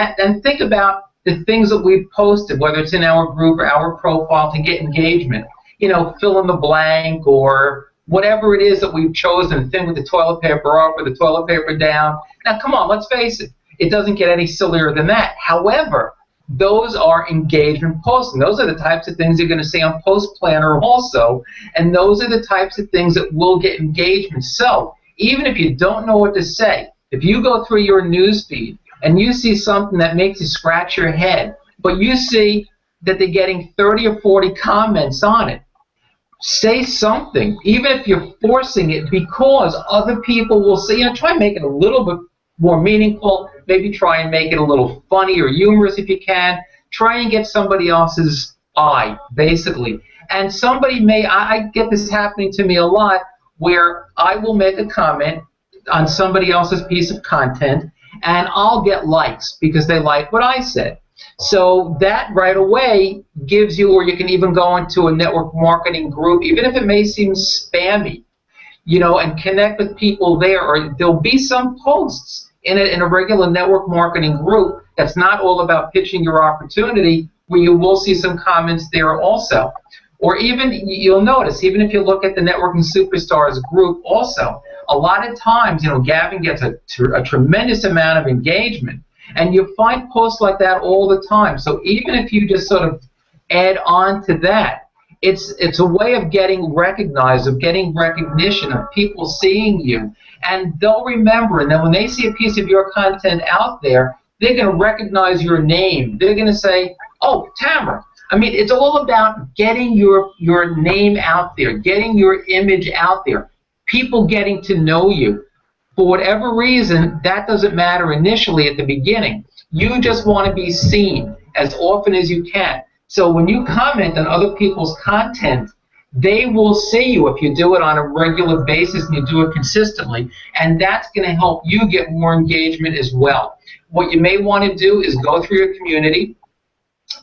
think about the things that we've posted, whether it's in our group or our profile, to get engagement. Fill in the blank or whatever it is that we've chosen, thing with the toilet paper up or the toilet paper down. Now, come on, let's face it. It doesn't get any sillier than that. However, those are engagement posts, and those are the types of things you're going to see on Post Planner also, and those are the types of things that will get engagement. So even if you don't know what to say, if you go through your news feed and you see something that makes you scratch your head, but you see that they're getting 30 or 40 comments on it, say something, even if you're forcing it, because other people will see. Try and make it a little bit more meaningful. Maybe try and make it a little funny or humorous if you can. Try and get somebody else's eye, basically. And somebody I get this happening to me a lot, where I will make a comment on somebody else's piece of content, and I'll get likes because they like what I said. So that right away gives you, or you can even go into a network marketing group, even if it may seem spammy, and connect with people there. Or there'll be some posts in a regular network marketing group that's not all about pitching your opportunity, where you will see some comments there also. Or even, you'll notice, even if you look at the Networking Superstars group also, a lot of times, Gavin gets a tremendous amount of engagement, and you find posts like that all the time. So even if you just sort of add on to that, it's a way of getting recognized, of getting recognition, of people seeing you, and they'll remember. And then when they see a piece of your content out there, they're going to recognize your name. They're going to say, oh, Tamara. I mean, it's all about getting your name out there, getting your image out there, people getting to know you. For whatever reason, that doesn't matter initially at the beginning. You just want to be seen as often as you can. So when you comment on other people's content, they will see you if you do it on a regular basis and you do it consistently, and that's going to help you get more engagement as well. What you may want to do is go through your community,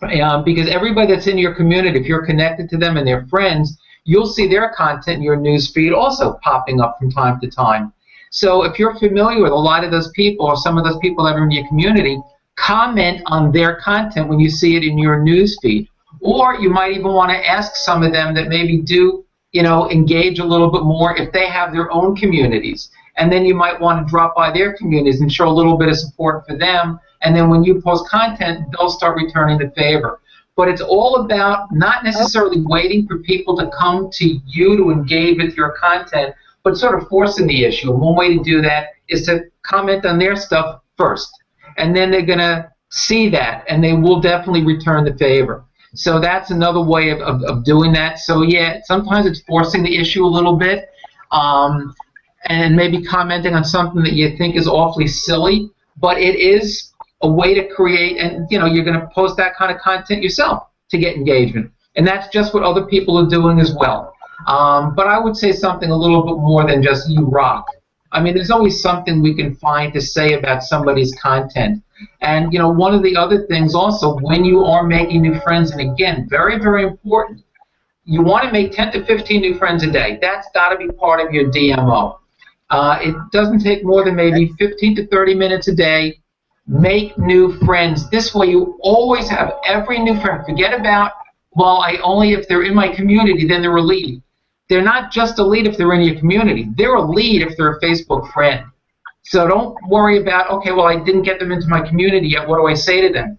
because everybody that's in your community, if you're connected to them and they're friends, you'll see their content in your news feed also popping up from time to time. So if you're familiar with a lot of those people or some of those people that are in your community, comment on their content when you see it in your news feed. Or you might even want to ask some of them that maybe do, engage a little bit more if they have their own communities. And then you might want to drop by their communities and show a little bit of support for them. And then when you post content, they'll start returning the favor. But it's all about not necessarily waiting for people to come to you to engage with your content, but sort of forcing the issue. And one way to do that is to comment on their stuff first. And then they're going to see that, and they will definitely return the favor. So that's another way of doing that. So, yeah, sometimes it's forcing the issue a little bit, and maybe commenting on something that you think is awfully silly, but it is a way to create, and you're going to post that kind of content yourself to get engagement. And that's just what other people are doing as well. But I would say something a little bit more than just "you rock." I mean, there's always something we can find to say about somebody's content. And, one of the other things also, when you are making new friends, and again, very, very important, you want to make 10 to 15 new friends a day. That's got to be part of your DMO. It doesn't take more than maybe 15 to 30 minutes a day. Make new friends. This way you always have every new friend. Forget about, if they're in my community, then they're a lead. They're not just a lead if they're in your community. They're a lead if they're a Facebook friend. So don't worry about, okay, well, I didn't get them into my community yet. What do I say to them?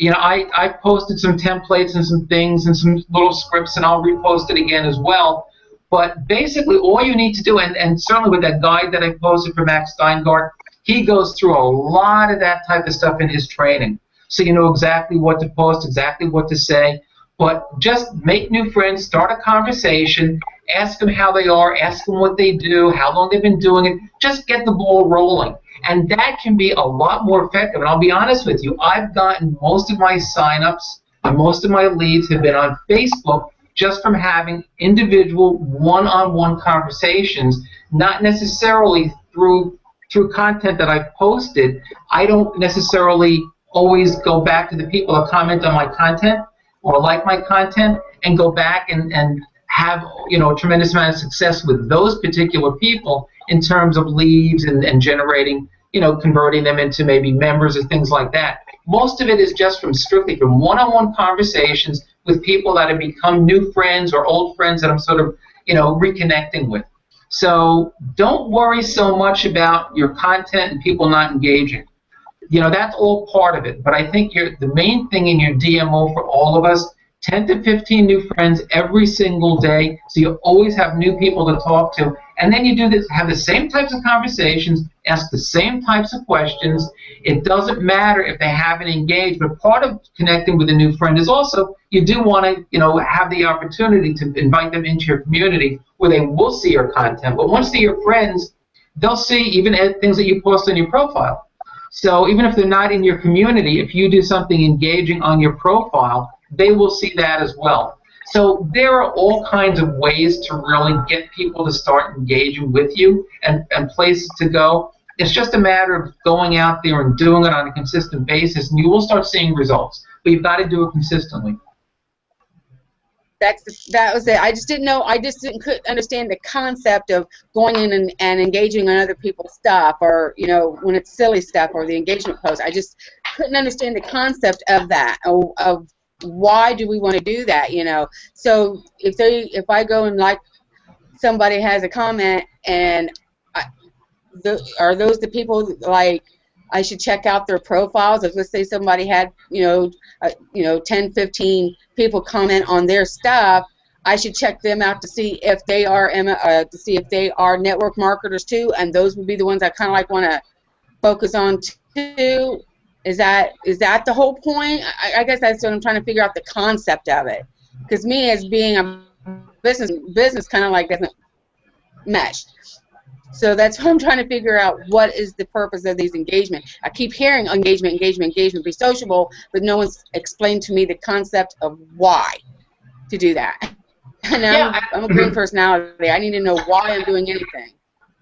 I posted some templates and some things and some little scripts, and I'll repost it again as well. But basically, all you need to do, and certainly with that guide that I posted for Max Steingart, he goes through a lot of that type of stuff in his training. So you know exactly what to post, exactly what to say. But just make new friends, start a conversation, ask them how they are, ask them what they do, how long they've been doing it. Just get the ball rolling. And that can be a lot more effective. And I'll be honest with you, I've gotten most of my signups and most of my leads have been on Facebook just from having individual one-on-one conversations, not necessarily through content that I've posted. I don't necessarily always go back to the people that comment on my content or like my content and go back and have a tremendous amount of success with those particular people in terms of leads and generating, converting them into maybe members or things like that. Most of it is just strictly from one-on-one conversations with people that have become new friends or old friends that I'm sort of, reconnecting with. So don't worry so much about your content and people not engaging. That's all part of it. But I think the main thing in your DMO for all of us, 10 to 15 new friends every single day, so you always have new people to talk to. And then you do this, have the same types of conversations, ask the same types of questions. It doesn't matter if they haven't engaged, but part of connecting with a new friend is also you do want to, have the opportunity to invite them into your community where they will see your content. But once they're your friends, they'll see even things that you post on your profile. So even if they're not in your community, if you do something engaging on your profile, they will see that as well. So there are all kinds of ways to really get people to start engaging with you and places to go. It's just a matter of going out there and doing it on a consistent basis, and you will start seeing results. But you've got to do it consistently. That was it. I just didn't know. I just couldn't understand the concept of going in and engaging on other people's stuff, or when it's silly stuff or the engagement post. I just couldn't understand the concept of that. Of why do we want to do that? So if I go and like somebody has a comment, and are those the people like I should check out their profiles? If let's say somebody had 10, 15 people comment on their stuff, I should check them out to see if they are network marketers too, and those would be the ones I kind of like want to focus on too. Is that the whole point? I guess that's what I'm trying to figure out, the concept of it. Because me, as being a business kind of like doesn't mesh. So that's what I'm trying to figure out. What is the purpose of these engagement? I keep hearing engagement, be sociable, but no one's explained to me the concept of why to do that. And I'm a green personality. I need to know why I'm doing anything.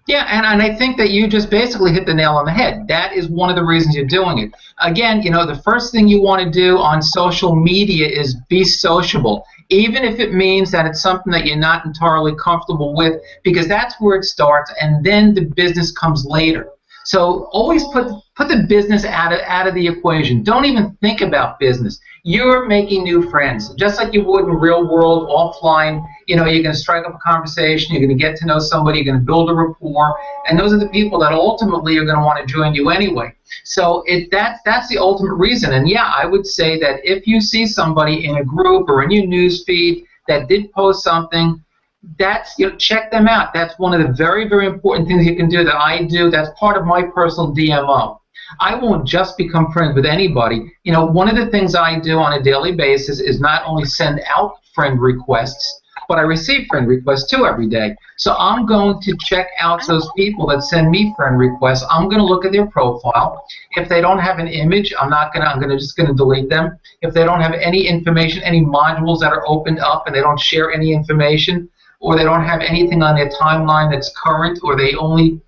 Yeah, and I think that you just basically hit the nail on the head. That is one of the reasons you're doing it. Again, the first thing you want to do on social media is be sociable, even if it means that it's something that you're not entirely comfortable with, because that's where it starts, and then the business comes later. So always put the business out of the equation. Don't even think about business. You're making new friends, just like you would in real world, offline. You know, you're going to strike up a conversation. You're going to get to know somebody. You're going to build a rapport, and those are the people that ultimately are going to want to join you anyway. So that's the ultimate reason. And yeah, I would say that if you see somebody in a group or in your news feed that did post something, check them out. That's one of the very, very important things you can do that I do. That's part of my personal DMO. I won't just become friends with anybody. You know, one of the things I do on a daily basis is not only send out friend requests, but I receive friend requests too every day. So I'm going to check out those people that send me friend requests. I'm going to look at their profile. If they don't have an image, I'm just going to delete them. If they don't have any information, any modules that are opened up and they don't share any information, or they don't have anything on their timeline that's current, or they only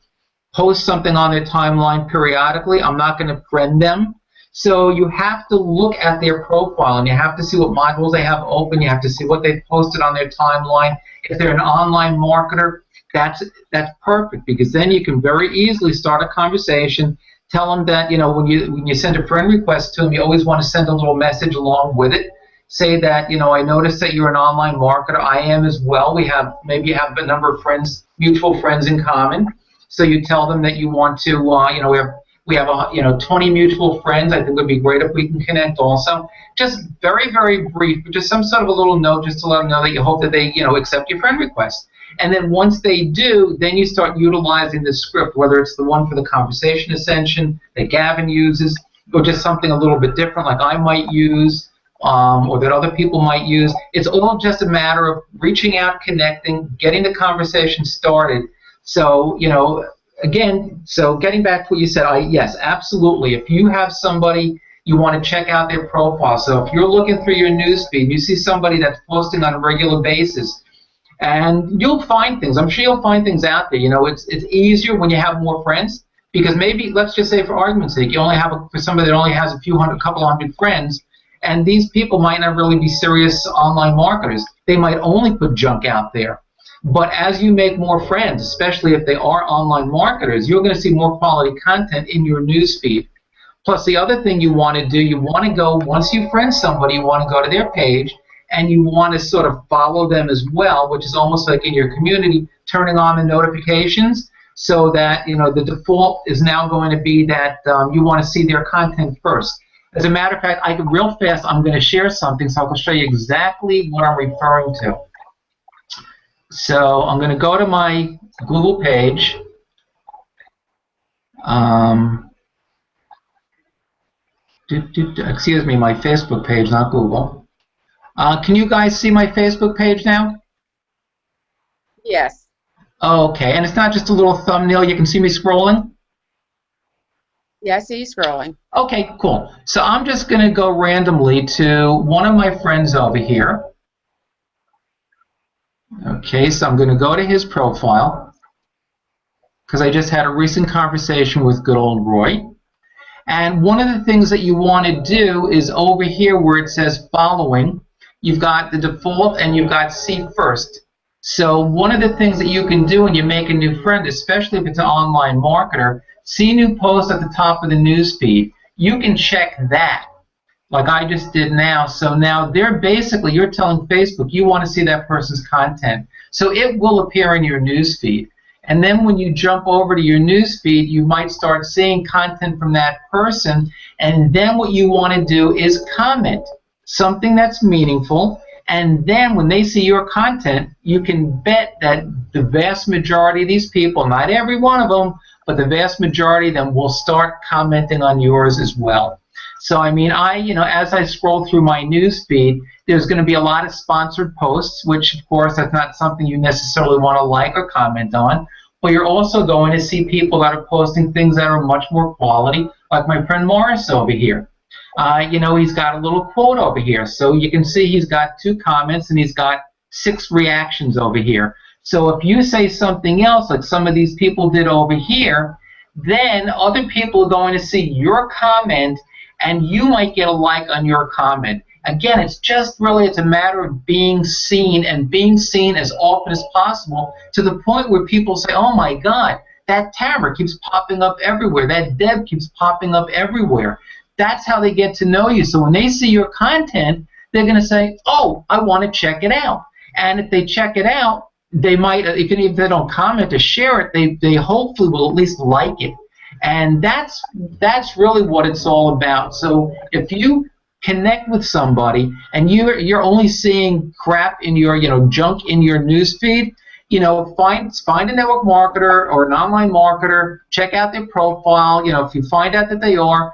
post something on their timeline periodically, I'm not going to friend them. So you have to look at their profile, and you have to see what modules they have open. You have to see what they've posted on their timeline. If they're an online marketer, that's perfect, because then you can very easily start a conversation. Tell them that, you know, when you send a friend request to them, you always want to send a little message along with it. Say that, you know, I noticed that you're an online marketer. I am as well. Maybe you have a number of friends, mutual friends in common. So you tell them that you want to, you know, we have 20 mutual friends. I think it would be great if we can connect also. Just very, very brief, just some sort of a little note just to let them know that you hope that they, you know, accept your friend request. And then once they do, then you start utilizing the script, whether it's the one for the conversation ascension that Gavin uses, or just something a little bit different like I might use, or that other people might use. It's all just a matter of reaching out, connecting, getting the conversation started. So, you know, again, so getting back to what you said, yes, absolutely. If you have somebody, you want to check out their profile. So if you're looking through your news feed, you see somebody that's posting on a regular basis, and you'll find things. I'm sure you'll find things out there. You know, it's easier when you have more friends, because maybe, let's just say for argument's sake, you only have for somebody that only has a couple hundred friends, and these people might not really be serious online marketers. They might only put junk out there. But as you make more friends, especially if they are online marketers, you're going to see more quality content in your news feed. Plus, the other thing you want to do, you want to go, once you friend somebody, you want to go to their page, and you want to sort of follow them as well, which is almost like in your community, turning on the notifications, so that, you know, the default is now going to be that you want to see their content first. As a matter of fact, real fast, I'm going to share something so I can show you exactly what I'm referring to. So I'm going to go to my Google page. Excuse me, my Facebook page, not Google. Can you guys see my Facebook page now? Yes. Okay, and it's not just a little thumbnail. You can see me scrolling? Yeah, I see you scrolling. Okay, cool. So I'm just going to go randomly to one of my friends over here. Okay, so I'm going to go to his profile, because I just had a recent conversation with good old Roy. And one of the things that you want to do is over here where it says following, you've got the default and you've got see first. So one of the things that you can do when you make a new friend, especially if it's an online marketer, see new posts at the top of the news feed. You can check that, like I just did now. So now you're telling Facebook you want to see that person's content. So it will appear in your news feed. And then when you jump over to your news feed, you might start seeing content from that person. And then what you want to do is comment something that's meaningful. And then when they see your content, you can bet that the vast majority of these people, not every one of them, but the vast majority of them will start commenting on yours as well. So I mean, as I scroll through my news feed, there's going to be a lot of sponsored posts, which of course that's not something you necessarily want to like or comment on. But you're also going to see people that are posting things that are much more quality, like my friend Morris over here. He's got a little quote over here. So you can see he's got 2 comments and he's got 6 reactions over here. So if you say something else, like some of these people did over here, then other people are going to see your comment, and you might get a like on your comment. Again, it's a matter of being seen, and being seen as often as possible, to the point where people say, oh my God, that Tamara keeps popping up everywhere. That Deb keeps popping up everywhere. That's how they get to know you. So when they see your content, they're going to say, oh, I want to check it out. And if they check it out, they might, even if they don't comment or share it, they hopefully will at least like it. And that's really what it's all about. So if you connect with somebody and you're only seeing crap in your, junk in your newsfeed, find a network marketer or an online marketer, check out their profile. If you find out that they are,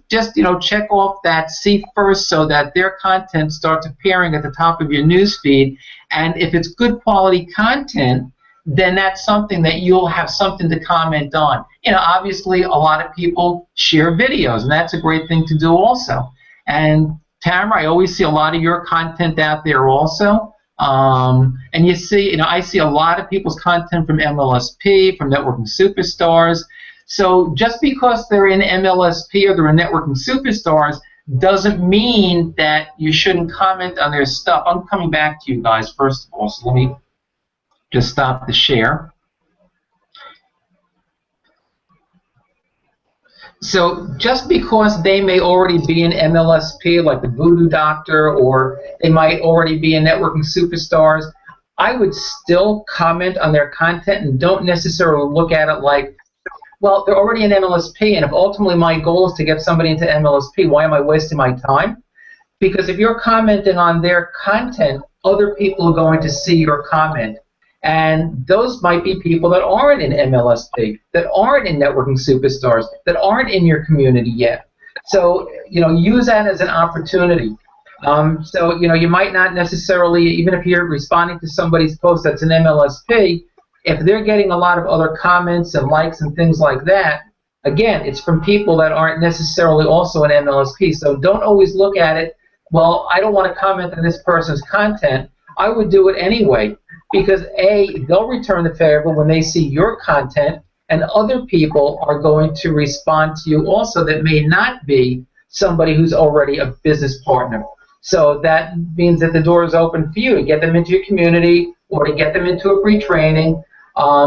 just check off that see first so that their content starts appearing at the top of your newsfeed. And if it's good quality content, then that's something that you'll have something to comment on. Obviously a lot of people share videos, and that's a great thing to do also. And Tamara, I always see a lot of your content out there also. And you see, I see a lot of people's content from MLSP, from Networking Superstars. So just because they're in MLSP or they're in Networking Superstars doesn't mean that you shouldn't comment on their stuff. I'm coming back to you guys first of all, so let me just stop the share. So just because they may already be in MLSP, like the Voodoo Doctor, or they might already be in Networking Superstars, I would still comment on their content and don't necessarily look at it like, well, they're already in MLSP, and if ultimately my goal is to get somebody into MLSP, why am I wasting my time? Because if you're commenting on their content, other people are going to see your comment. And those might be people that aren't in MLSP, that aren't in Networking Superstars, that aren't in your community yet. So, use that as an opportunity. So, you might not necessarily, even if you're responding to somebody's post that's an MLSP, if they're getting a lot of other comments and likes and things like that, again, it's from people that aren't necessarily also in MLSP. So don't always look at it, well, I don't want to comment on this person's content. I would do it anyway. Because A, they'll return the favor when they see your content, and other people are going to respond to you also that may not be somebody who's already a business partner. So that means that the door is open for you to get them into your community or to get them into a free training.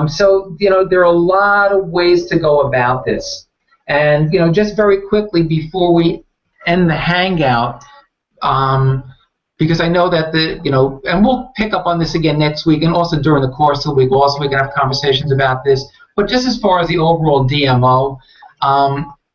So, there are a lot of ways to go about this. And, just very quickly before we end the Hangout, because I know that and we'll pick up on this again next week and also during the course of the week also we can have conversations about this. But just as far as the overall DMO,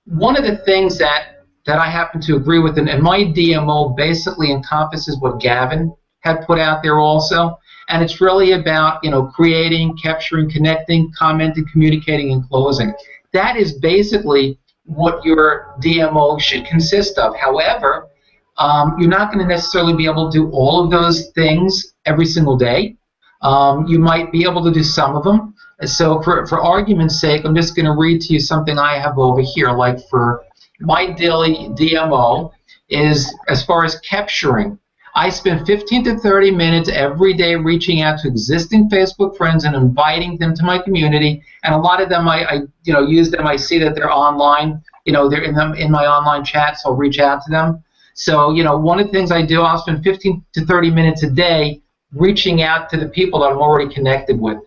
one of the things that I happen to agree with, and my DMO basically encompasses what Gavin had put out there also, and it's really about creating, capturing, connecting, commenting, communicating, and closing. That is basically what your DMO should consist of. However, you're not going to necessarily be able to do all of those things every single day. You might be able to do some of them. So for argument's sake, I'm just going to read to you something I have over here. Like for my daily DMO is as far as capturing. I spend 15 to 30 minutes every day reaching out to existing Facebook friends and inviting them to my community. And a lot of them, I use them. I see that they're online. They're in my online chat, so I'll reach out to them. So, one of the things I do, I'll spend 15 to 30 minutes a day reaching out to the people that I'm already connected with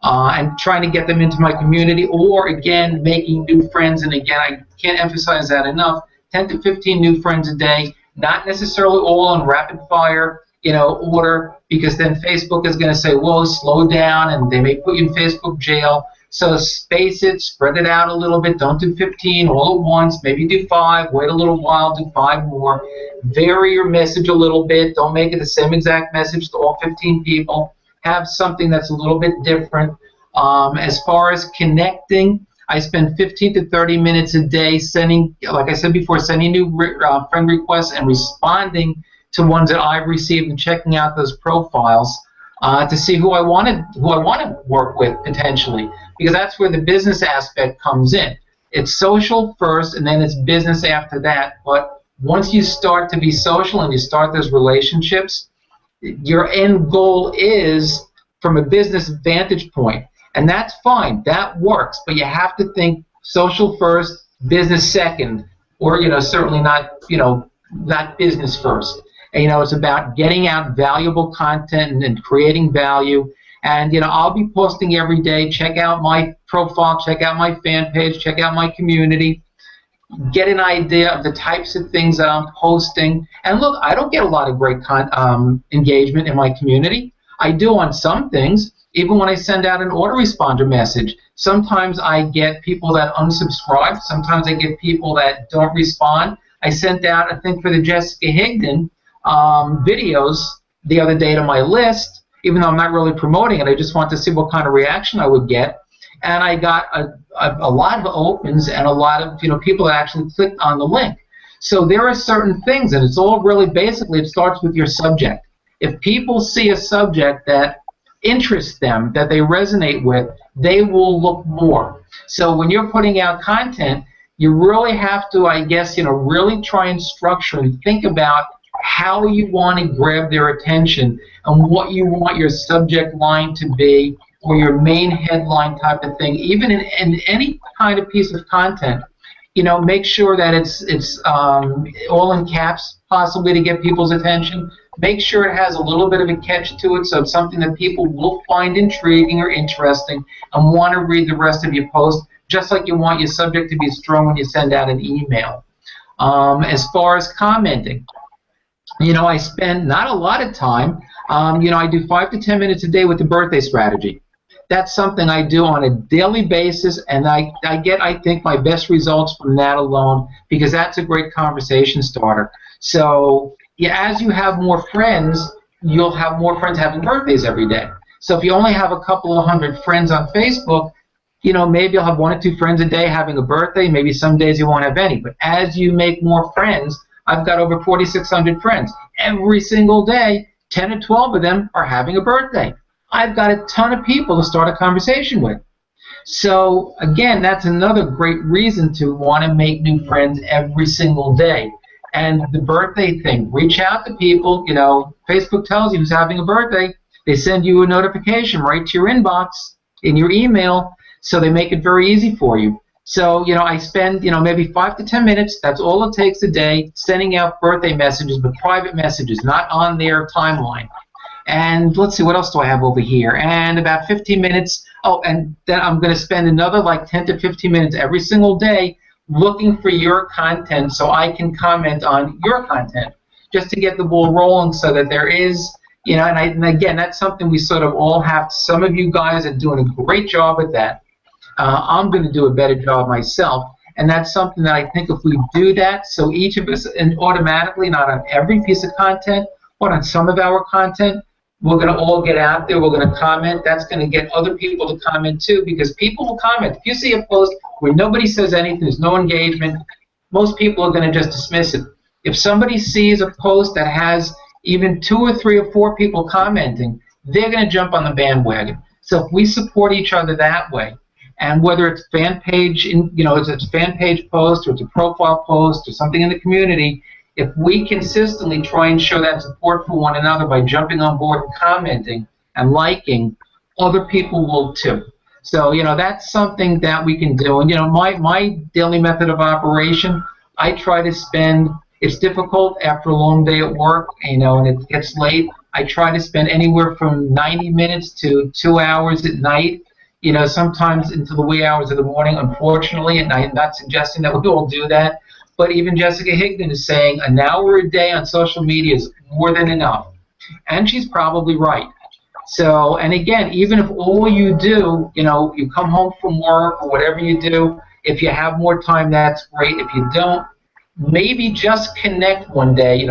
and trying to get them into my community or, again, making new friends. And, again, I can't emphasize that enough, 10 to 15 new friends a day, not necessarily all in rapid-fire, order, because then Facebook is going to say, whoa, slow down, and they may put you in Facebook jail. So space it, spread it out a little bit. Don't do 15 all at once. Maybe do 5. Wait a little while, do 5 more. Vary your message a little bit. Don't make it the same exact message to all 15 people. Have something that's a little bit different. As far as connecting, I spend 15 to 30 minutes a day sending, like I said before, sending new friend requests and responding to ones that I've received and checking out those profiles to see who I want to work with potentially. Because that's where the business aspect comes in. It's social first, and then it's business after that. But once you start to be social and you start those relationships, your end goal is from a business vantage point. And that's fine. That works. But you have to think social first, business second, or certainly not not business first. And, it's about getting out valuable content and creating value. And I'll be posting every day. Check out my profile, check out my fan page, check out my community. Get an idea of the types of things that I'm posting. And look, I don't get a lot of great engagement in my community. I do on some things. Even when I send out an autoresponder message, sometimes I get people that unsubscribe. Sometimes I get people that don't respond. I sent out, I think, for the Jessica Higdon videos the other day to my list, even though I'm not really promoting it. I just want to see what kind of reaction I would get. And I got a lot of opens and a lot of people that actually clicked on the link. So there are certain things, and it's all really basically, it starts with your subject. If people see a subject that interests them, that they resonate with, they will look more. So when you're putting out content, you really have to, I guess, really try and structure and think about how you want to grab their attention and what you want your subject line to be, or your main headline type of thing. Even in any kind of piece of content, make sure that it's all in caps, possibly, to get people's attention. Make sure it has a little bit of a catch to it, so it's something that people will find intriguing or interesting and want to read the rest of your post, just like you want your subject to be strong when you send out an email. As far as commenting, I spend not a lot of time. I do 5 to 10 minutes a day with the birthday strategy. That's something I do on a daily basis, and I get, I think, my best results from that alone, because that's a great conversation starter. So as you have more friends, you'll have more friends having birthdays every day. So if you only have a couple of hundred friends on Facebook, maybe you'll have 1 or 2 friends a day having a birthday. Maybe some days you won't have any. But as you make more friends, I've got over 4,600 friends. Every single day, 10 or 12 of them are having a birthday. I've got a ton of people to start a conversation with. So again, that's another great reason to want to make new friends every single day. And the birthday thing, reach out to people. Facebook tells you who's having a birthday. They send you a notification right to your inbox in your email, so they make it very easy for you. So I spend maybe 5 to 10 minutes. That's all it takes a day, sending out birthday messages, but private messages, not on their timeline. And let's see, what else do I have over here? And about 15 minutes. Oh, and then I'm going to spend another like 10 to 15 minutes every single day looking for your content so I can comment on your content, just to get the ball rolling, so that there is, and again, that's something we sort of all have. Some of you guys are doing a great job at that. I'm going to do a better job myself. And that's something that I think if we do that, so each of us, and automatically, not on every piece of content, but on some of our content, we're going to all get out there, we're going to comment. That's going to get other people to comment too, because people will comment. If you see a post where nobody says anything, there's no engagement, most people are going to just dismiss it. If somebody sees a post that has even 2 or 3 or 4 people commenting, they're going to jump on the bandwagon. So if we support each other that way, and whether it's fan page, it's a fan page post, or it's a profile post, or something in the community, if we consistently try and show that support for one another by jumping on board and commenting and liking, other people will too. So that's something that we can do. And my daily method of operation, I try to spend. It's difficult after a long day at work, and it gets late. I try to spend anywhere from 90 minutes to 2 hours at night. Sometimes into the wee hours of the morning, unfortunately, and I'm not suggesting that we all do that. But even Jessica Higdon is saying an hour a day on social media is more than enough. And she's probably right. So, and again, even if all you do, you come home from work or whatever you do, if you have more time, that's great. If you don't, maybe just connect one day.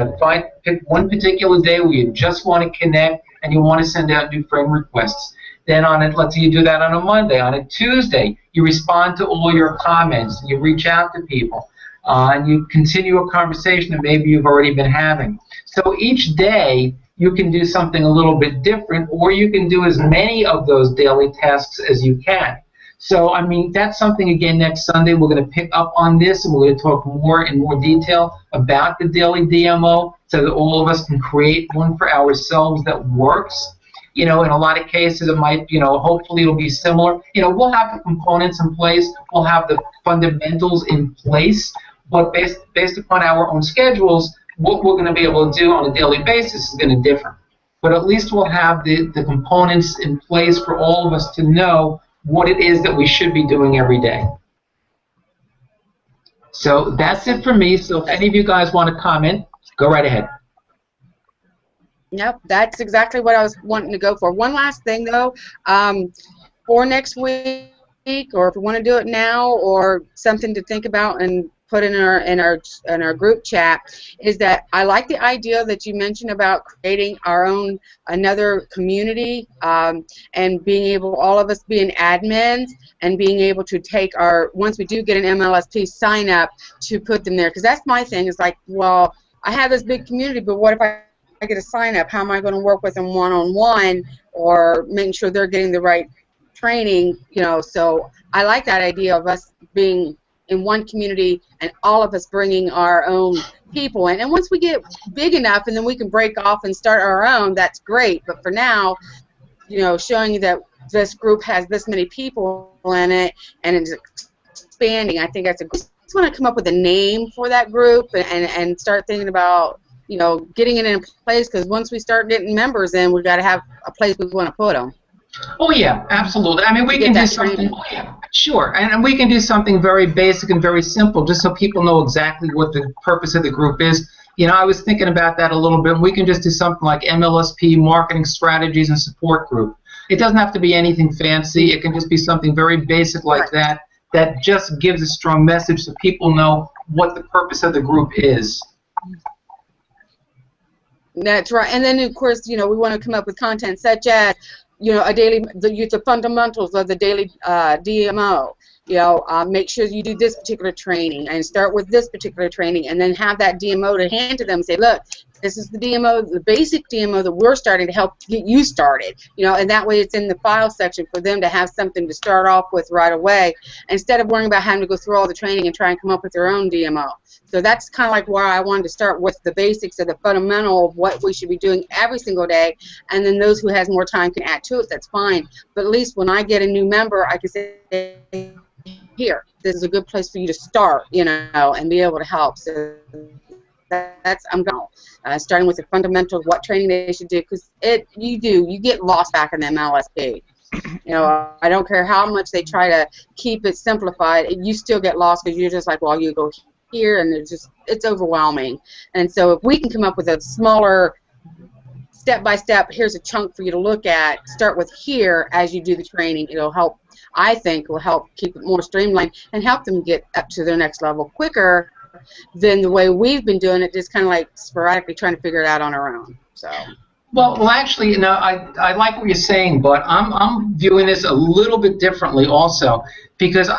Pick one particular day where you just want to connect and you want to send out new friend requests. Then let's say you do that on a Monday. On a Tuesday, you respond to all your comments. You reach out to people. And you continue a conversation that maybe you've already been having. So each day you can do something a little bit different, or you can do as many of those daily tasks as you can. So, that's something, again, next Sunday we're going to pick up on this, and we're going to talk more in more detail about the daily DMO, so that all of us can create one for ourselves that works. In a lot of cases it might, hopefully it'll be similar. We'll have the components in place, we'll have the fundamentals in place, but based upon our own schedules, what we're going to be able to do on a daily basis is going to differ. but at least we'll have the components in place for all of us to know what it is that we should be doing every day. So that's it for me. So if any of you guys want to comment, go right ahead. Yep, that's exactly what I was wanting to go for. One last thing, though, for next week, or if you want to do it now, or something to think about and put in our group chat, is that I like the idea that you mentioned about creating our own another community, and being able, all of us being admins, and being able to take our, once we do get an MLSP sign up, to put them there, because that's my thing. Is like, well, I have this big community, but what if I get a sign up? How am I going to work with them one-on-one, or making sure they're getting the right training? You know, so I like that idea of us being in one community and all of us bringing our own people in. And once we get big enough and then we can break off and start our own, that's great. But for now, you know, showing you that this group has this many people in it and it's expanding, I think that's a good. I just want to come up with a name for that group and start thinking about, you know, getting it in place, because once we start getting members in, we've got to have a place we want to put them. Oh yeah, absolutely. I mean, we can do something. Oh, yeah, sure, and we can do something very basic and very simple, just so people know exactly what the purpose of the group is. You know, I was thinking about that a little bit. We can just do something like MLSP Marketing Strategies and Support Group. It doesn't have to be anything fancy. It can just be something very basic like that. That just gives a strong message so people know what the purpose of the group is. That's right. And then, of course, you know, we want to come up with content such as, you know, the fundamentals of the daily DMO. You know, make sure you do this particular training and start with this particular training, and then have that DMO to hand to them and say, look, this is the DMO, the basic DMO that we're starting to help get you started. You know, and that way it's in the file section for them to have something to start off with right away, instead of worrying about having to go through all the training and try and come up with their own DMO. So that's kind of like why I wanted to start with the basics of the fundamental of what we should be doing every single day, and then those who has more time can add to it. That's fine. But at least when I get a new member, I can say, here, this is a good place for you to start, you know, and be able to help. So that's, I'm going starting with the fundamentals, what training they should do, because you get lost back in the MLSP. You know, I don't care how much they try to keep it simplified, you still get lost, because you're just like, well, you go here, and it's overwhelming. And so if we can come up with a smaller step-by-step, here's a chunk for you to look at, start with here as you do the training, it'll help. I think will help keep it more streamlined and help them get up to their next level quicker than the way we've been doing it, just kind of like sporadically trying to figure it out on our own. So. Well, actually, you know, I like what you're saying, but I'm viewing this a little bit differently also, because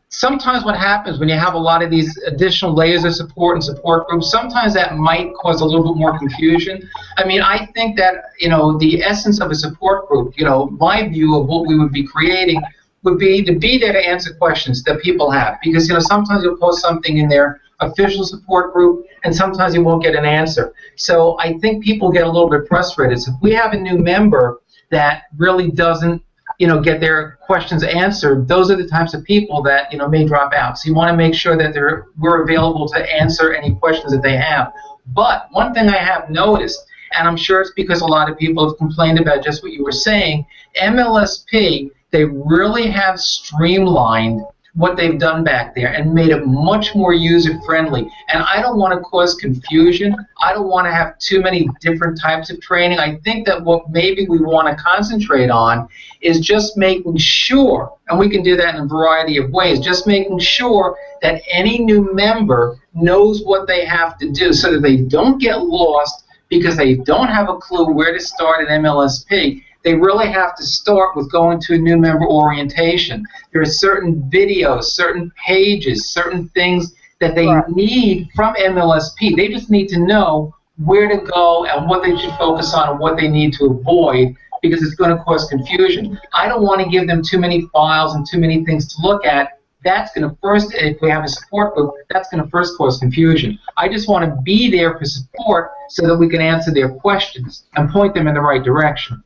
sometimes what happens when you have a lot of these additional layers of support and support groups, sometimes that might cause a little bit more confusion. I mean, I think that, you know, the essence of a support group, you know, my view of what we would be creating would be to be there to answer questions that people have, because, you know, sometimes you'll post something in their official support group and sometimes you won't get an answer. So I think people get a little bit frustrated. So if we have a new member that really doesn't, you know, get their questions answered, those are the types of people that, you know, may drop out. So you want to make sure that we're available to answer any questions that they have. But one thing I have noticed, and I'm sure it's because a lot of people have complained about just what you were saying, MLSP, they really have streamlined what they've done back there and made it much more user-friendly. And I don't want to cause confusion. I don't want to have too many different types of training. I think that what maybe we want to concentrate on is just making sure, and we can do that in a variety of ways, just making sure that any new member knows what they have to do so that they don't get lost because they don't have a clue where to start at MLSP. They really have to start with going to a new member orientation. There are certain videos, certain pages, certain things that they need from MLSP. They just need to know where to go and what they should focus on and what they need to avoid, because it's going to cause confusion. I don't want to give them too many files and too many things to look at. That's going to first, if we have a support group, that's going to first cause confusion. I just want to be there for support so that we can answer their questions and point them in the right direction.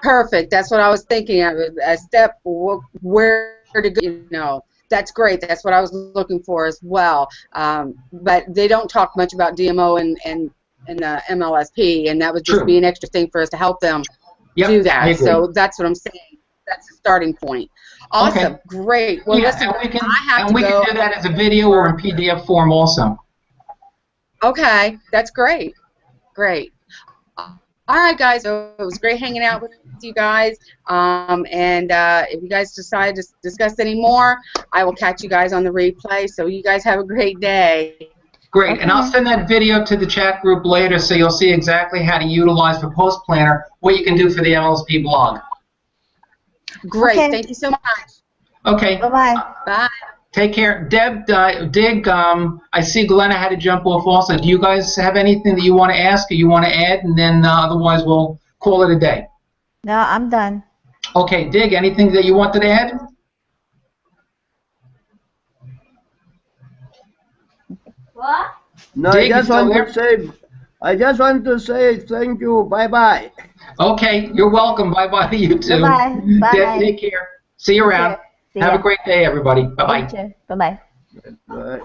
Perfect. That's what I was thinking of. A step where to go. You know, that's great. That's what I was looking for as well. But they don't talk much about DMO and MLSP, and that would just True. be an extra thing for us to help them Yep, do I that. agree. So that's what I'm saying. That's the starting point. Awesome, Okay. great. Well, Yeah, listen, and we can, I have and to we go. can do that as a video or in PDF form also. Okay, that's great. Great. All right, guys. So it was great hanging out with you guys. And if you guys decide to discuss any more, I will catch you guys on the replay. So you guys have a great day. Great, and I'll Okay. send that video to the chat group later so you'll see exactly how to utilize for Post Planner what you can do for the MLSP blog. Great. Okay. Thank you so much. Okay, Bye-bye. Bye. take care. Deb, Dig, I see Glenna had to jump off also. Do you guys have anything that you want to ask or you want to add? And then otherwise we'll call it a day. No, I'm done. Okay, Dig, anything that you wanted to add? What? No, Dig, you still there? I just want to say thank you. Bye bye. Okay, you're welcome. Bye-bye to you too. Bye-bye. Bye. Deb, take care. See you around. See Have ya. a great day, everybody. Bye-bye. You too. Bye-bye. Bye.